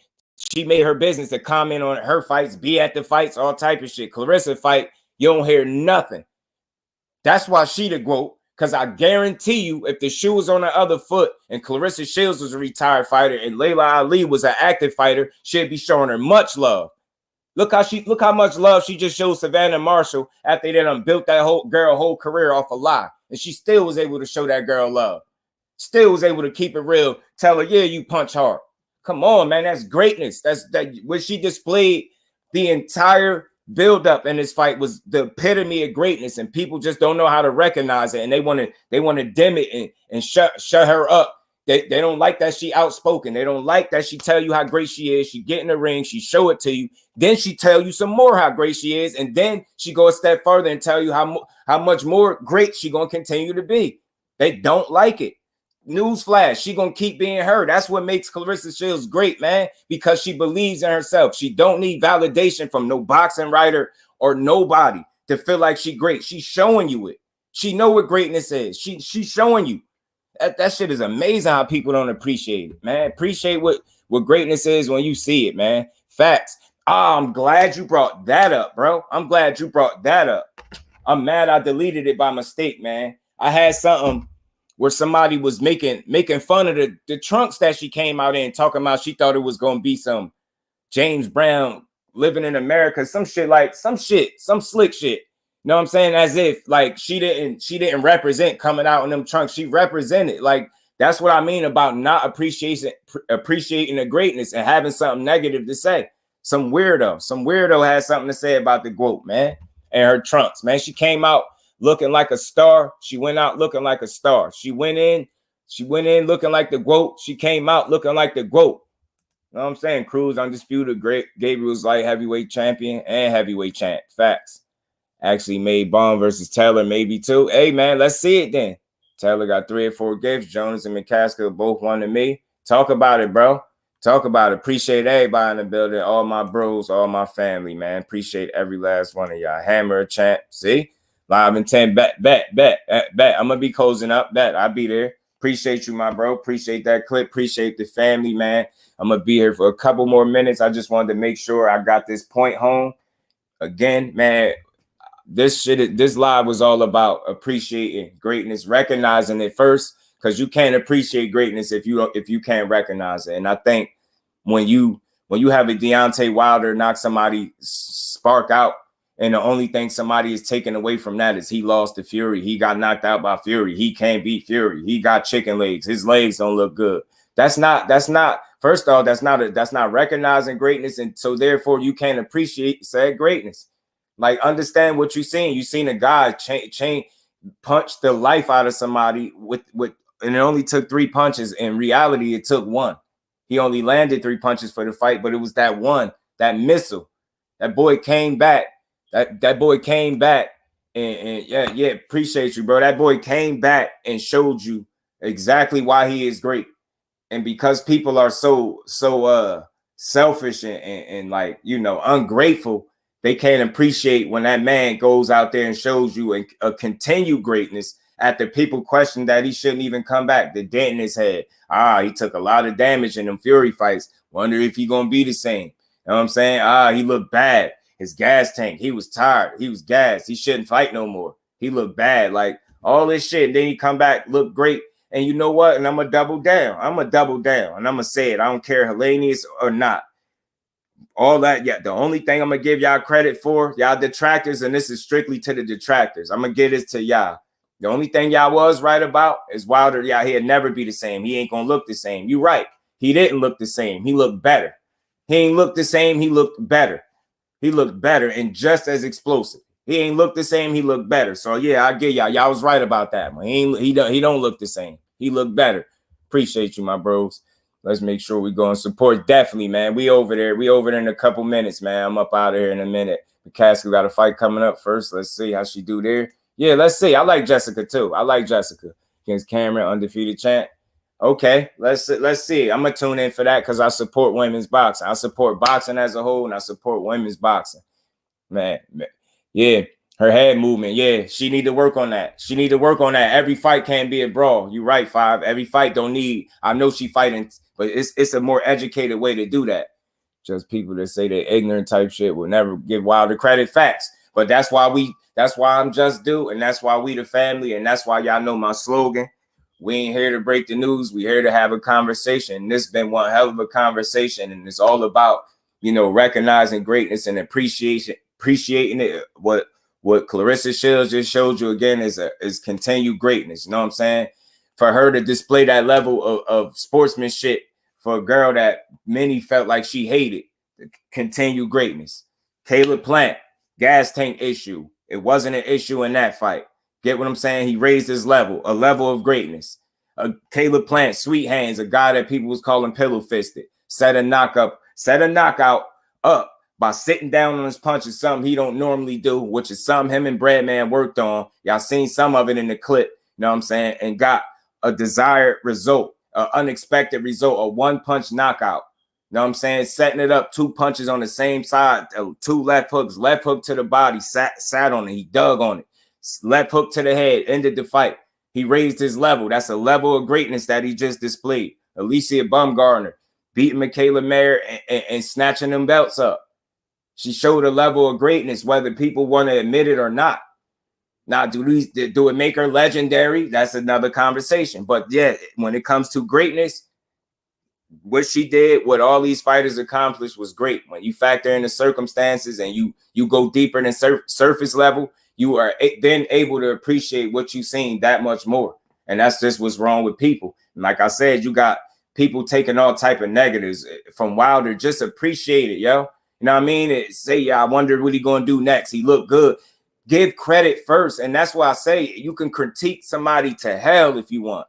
S2: made her business to comment on her fights, be at the fights, all type of shit. Claressa fight, you don't hear nothing. That's why she the GOAT. Because I guarantee you, if the shoe was on the other foot and Claressa Shields was a retired fighter and Layla Ali was an active fighter, she'd be showing her much love. Look how much love she just showed Savannah Marshall after they done built that whole career off a lie. And she still was able to show that girl love. Still was able to keep it real. Tell her, yeah, you punch hard. Come on, man. That's greatness. That's what she displayed. The entire build-up in this fight was the epitome of greatness, and people just don't know how to recognize it, and they want to dim it and shut her up They don't like that she outspoken. They don't like that she tell you how great she is. She get in the ring, she show it to you. Then she tell you some more how great she is. And then she go a step further and tell you how much more great she going to continue to be. They don't like it. Newsflash, she going to keep being her. That's what makes Claressa Shields great, man, because she believes in herself. She don't need validation from no boxing writer or nobody to feel like she great. She's showing you it. She know what greatness is. She's showing you. That shit is amazing how people don't appreciate it, man. Appreciate what greatness is when you see it, man. Facts. I'm glad you brought that up, bro. I'm glad you brought that up. I'm mad I deleted it by mistake, man. I had something where somebody was making fun of the trunks that she came out in, talking about she thought it was going to be some James Brown living in America, some slick shit. You know what I'm saying? As if like she didn't represent coming out in them trunks. She represented. Like, that's what I mean about not appreciating the greatness and having something negative to say. Some weirdo has something to say about the GOAT, man, and her trunks, man. She came out looking like a star. She went out looking like a star. She went in looking like the GOAT. She came out looking like the GOAT. You know what I'm saying? Cruz undisputed great. Gabriel's light heavyweight champion and heavyweight champ. Facts. Actually made Baum versus Taylor maybe too. Hey, man, let's see it then. Taylor got 3 or 4 gifts. Jonas and McCaskill both won to me. Talk about it, bro. Talk about it. Appreciate everybody in the building. All my bros, all my family, man. Appreciate every last one of y'all. Hammer champ. See? Live in 10. Bet. I'm going to be closing up. Bet. I'll be there. Appreciate you, my bro. Appreciate that clip. Appreciate the family, man. I'm going to be here for a couple more minutes. I just wanted to make sure I got this point home. Again, man, this live was all about appreciating greatness, recognizing it first, because you can't appreciate greatness if you can't recognize it. And I think when you have a Deontay Wilder knock somebody spark out, and the only thing somebody is taking away from that is he lost to Fury. He got knocked out by Fury. He can't beat Fury. He got chicken legs. His legs don't look good. That's not first off, that's not recognizing greatness, and so therefore you can't appreciate said greatness. Like, understand what you're seeing. You seen a guy punch the life out of somebody with and it only took 3 punches. In reality, it took 1. He only landed 3 punches for the fight, but it was that one, that missile. That boy came back. That boy came back and yeah, appreciate you, bro. That boy came back and showed you exactly why he is great. And because people are so selfish and like, you know, ungrateful, they can't appreciate when that man goes out there and shows you a continued greatness after people question that he shouldn't even come back. The dent in his head. He took a lot of damage in them Fury fights. Wonder if he gonna be the same. You know what I'm saying? He looked bad. His gas tank. He was tired. He was gassed. He shouldn't fight no more. He looked bad. Like, all this shit. And then he come back, look great. And you know what? And I'm gonna double down. And I'm gonna say it. I don't care, Hellenius or not. All that, yeah. The only thing I'm gonna give y'all credit for, y'all detractors, and this is strictly to the detractors. I'm gonna give this to y'all. The only thing y'all was right about is Wilder. Yeah, he'll never be the same. He ain't gonna look the same. You right. He didn't look the same. He looked better. He ain't looked the same. He looked better. He looked better and just as explosive. He ain't looked the same. He looked better. So yeah, I get y'all. Y'all was right about that, man. He don't look the same. He looked better. Appreciate you, my bros. Let's make sure we go and support. Definitely, man. We over there. We over there in a couple minutes, man. I'm up out of here in a minute. McCaskill got a fight coming up first. Let's see how she do there. Yeah, let's see. I like Jessica too. I like Jessica against Cameron, undefeated champ. Okay, let's see. I'm gonna tune in for that because I support women's boxing. I support boxing as a whole, and I support women's boxing. Man. Yeah. Her head movement, yeah, she need to work on that. She need to work on that. Every fight can't be a brawl. You right, 5. Every fight don't need. I know she fighting, but it's a more educated way to do that. Just people that say they ignorant type shit will never give Wilder credit. Facts, but that's why I'm Just Do, and that's why we the family, and that's why y'all know my slogan. We ain't here to break the news. We here to have a conversation. This been one hell of a conversation, and it's all about, you know, recognizing greatness and appreciating it. What Claressa Shields just showed you again is continued greatness. You know what I'm saying? For her to display that level of sportsmanship for a girl that many felt like she hated, continued greatness. Caleb Plant, gas tank issue. It wasn't an issue in that fight. Get what I'm saying? He raised his level, a level of greatness. Caleb Plant, sweet hands, a guy that people was calling pillow fisted, set a knockout up by sitting down on his punches, something he don't normally do, which is something him and Breadman worked on. Y'all seen some of it in the clip, you know what I'm saying, and got a desired result, an unexpected result, a one-punch knockout. You know what I'm saying? Setting it up, 2 punches on the same side, 2 left hooks, left hook to the body, sat on it, he dug on it, left hook to the head, ended the fight. He raised his level. That's a level of greatness that he just displayed. Alycia Baumgardner beating Michaela Mayer and snatching them belts up. She showed a level of greatness, whether people want to admit it or not. Now, do it make her legendary? That's another conversation. But yeah, when it comes to greatness, what she did, what all these fighters accomplished was great. When you factor in the circumstances and you go deeper than surface level, you are then able to appreciate what you've seen that much more. And that's just what's wrong with people. And like I said, you got people taking all type of negatives from Wilder. Just appreciate it, yo. You know what I mean? Say, yeah, I wonder what he going to do next. He looked good. Give credit first. And that's why I say you can critique somebody to hell if you want.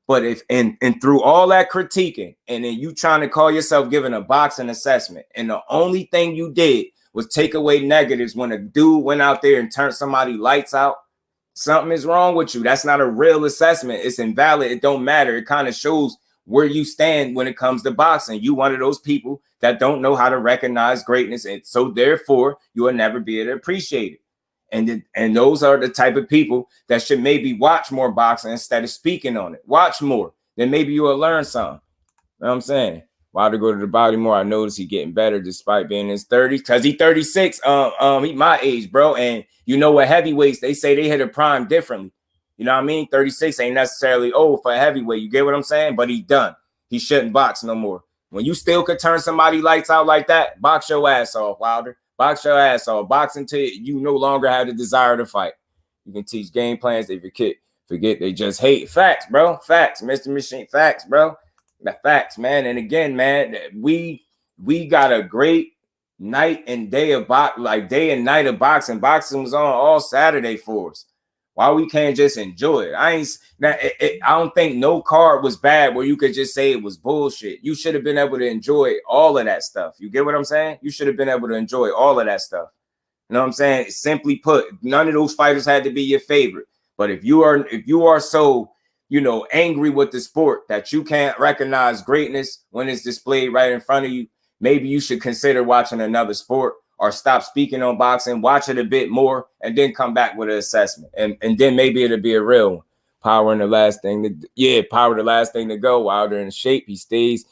S2: But if and through all that critiquing, and then you trying to call yourself giving a boxing assessment, and the only thing you did was take away negatives when a dude went out there and turned somebody lights out, something is wrong with you. That's not a real assessment. It's invalid. It don't matter. It kind of shows where you stand when it comes to boxing. You one of those people that don't know how to recognize greatness, and so therefore you will never be able to appreciate it. And those are the type of people that should maybe watch more boxing instead of speaking on it. Watch more, then maybe you will learn something. You know what I'm saying? Wilder go to the body more. I notice he getting better despite being in his 30s, because he 36. He my age, bro. And you know what, heavyweights, they say they hit a prime differently. You know what I mean? 36 ain't necessarily old for a heavyweight. You get what I'm saying? But he done. He shouldn't box no more. When you still could turn somebody lights out like that, box your ass off, Wilder. Box your ass off. Box until you no longer have the desire to fight. You can teach game plans. They forget they just hate. Facts, bro. Facts, Mr. Machine. Facts, bro. The facts, man. And again, man, we got a great night and day of day and night of boxing. Boxing was on all Saturday for us. Why we can't just enjoy it? I don't think no card was bad where you could just say it was bullshit. You should have been able to enjoy all of that stuff. You get what I'm saying? You should have been able to enjoy all of that stuff. You know what I'm saying? Simply put, none of those fighters had to be your favorite. But if you are so, angry with the sport that you can't recognize greatness when it's displayed right in front of you, maybe you should consider watching another sport, or stop speaking on boxing, watch it a bit more, and then come back with an assessment. And then maybe it'll be a real one. Power the last thing to go. Wilder in shape. He stays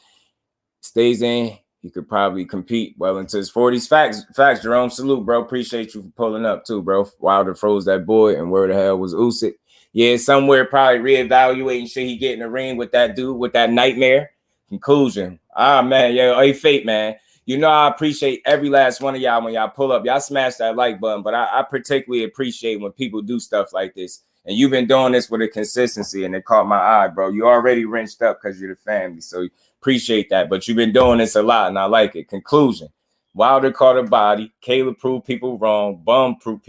S2: in. He could probably compete well into his 40s. Facts, Jerome. Salute, bro. Appreciate you for pulling up too, bro. Wilder froze that boy, and where the hell was Usyk? Yeah, somewhere probably reevaluating should he get in the ring with that dude, with that nightmare. Conclusion. Man, hey, Fate, man. I appreciate every last one of y'all when y'all pull up. Y'all smash that like button, but I particularly appreciate when people do stuff like this. And you've been doing this with a consistency, and it caught my eye, bro. You already wrenched up because you're the family, so appreciate that. But you've been doing this a lot, and I like it. Conclusion. Wilder caught a body. Caleb proved people wrong. Bum proved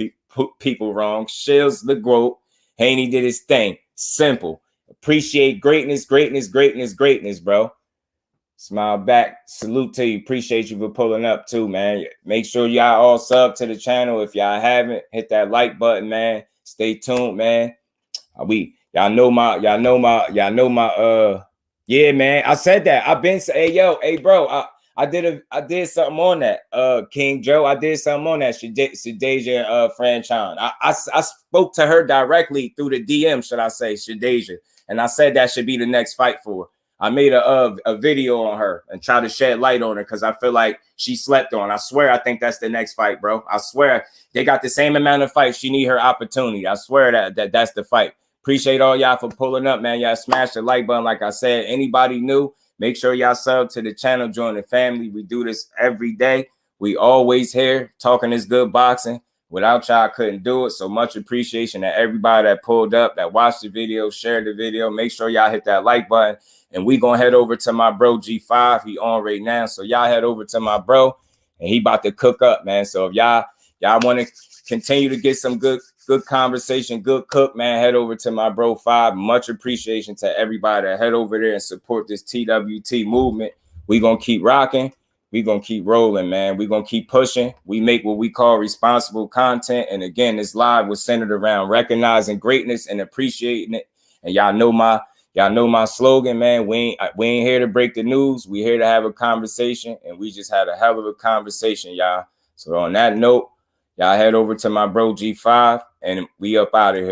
S2: people wrong. Shields the GOAT. Haney did his thing. Simple. Appreciate greatness, bro. Smile back. Salute to you. Appreciate you for pulling up too, man. Make sure y'all all sub to the channel. If y'all haven't, hit that like button, man. Stay tuned, man. Y'all know my yeah, man. I said that. I've been saying, hey, bro, I did something on that. King Joe, I did something on that. Shadeja Franchon. I spoke to her directly through the DM, should I say, Shadeja. And I said that should be the next fight for her. I made a video on her and try to shed light on her because I feel like she slept on. I swear I think that's the next fight, bro. I swear they got the same amount of fights. She need her opportunity. I swear that's the fight. Appreciate all y'all for pulling up, man. Y'all smash the like button. Like I said, anybody new, make sure y'all sub to the channel, join the family. We do this every day. We always here talking this good boxing. Without y'all, I couldn't do it. So much appreciation to everybody that pulled up, that watched the video, shared the video. Make sure y'all hit that like button. And we gonna head over to my bro G5. He on right now. So y'all head over to my bro, and he about to cook up, man. So if y'all want to continue to get some good good conversation, good cook, man. Head over to my bro 5. Much appreciation to everybody that head over there and support this TWT movement. We gonna keep rocking. We gonna keep rolling, man. We gonna keep pushing. We make what we call responsible content. And again, this live was centered around recognizing greatness and appreciating it. And y'all know my slogan, man. We ain't here to break the news. We here to have a conversation, and we just had a hell of a conversation, y'all. So on that note, y'all head over to my bro G5, and we up out of here.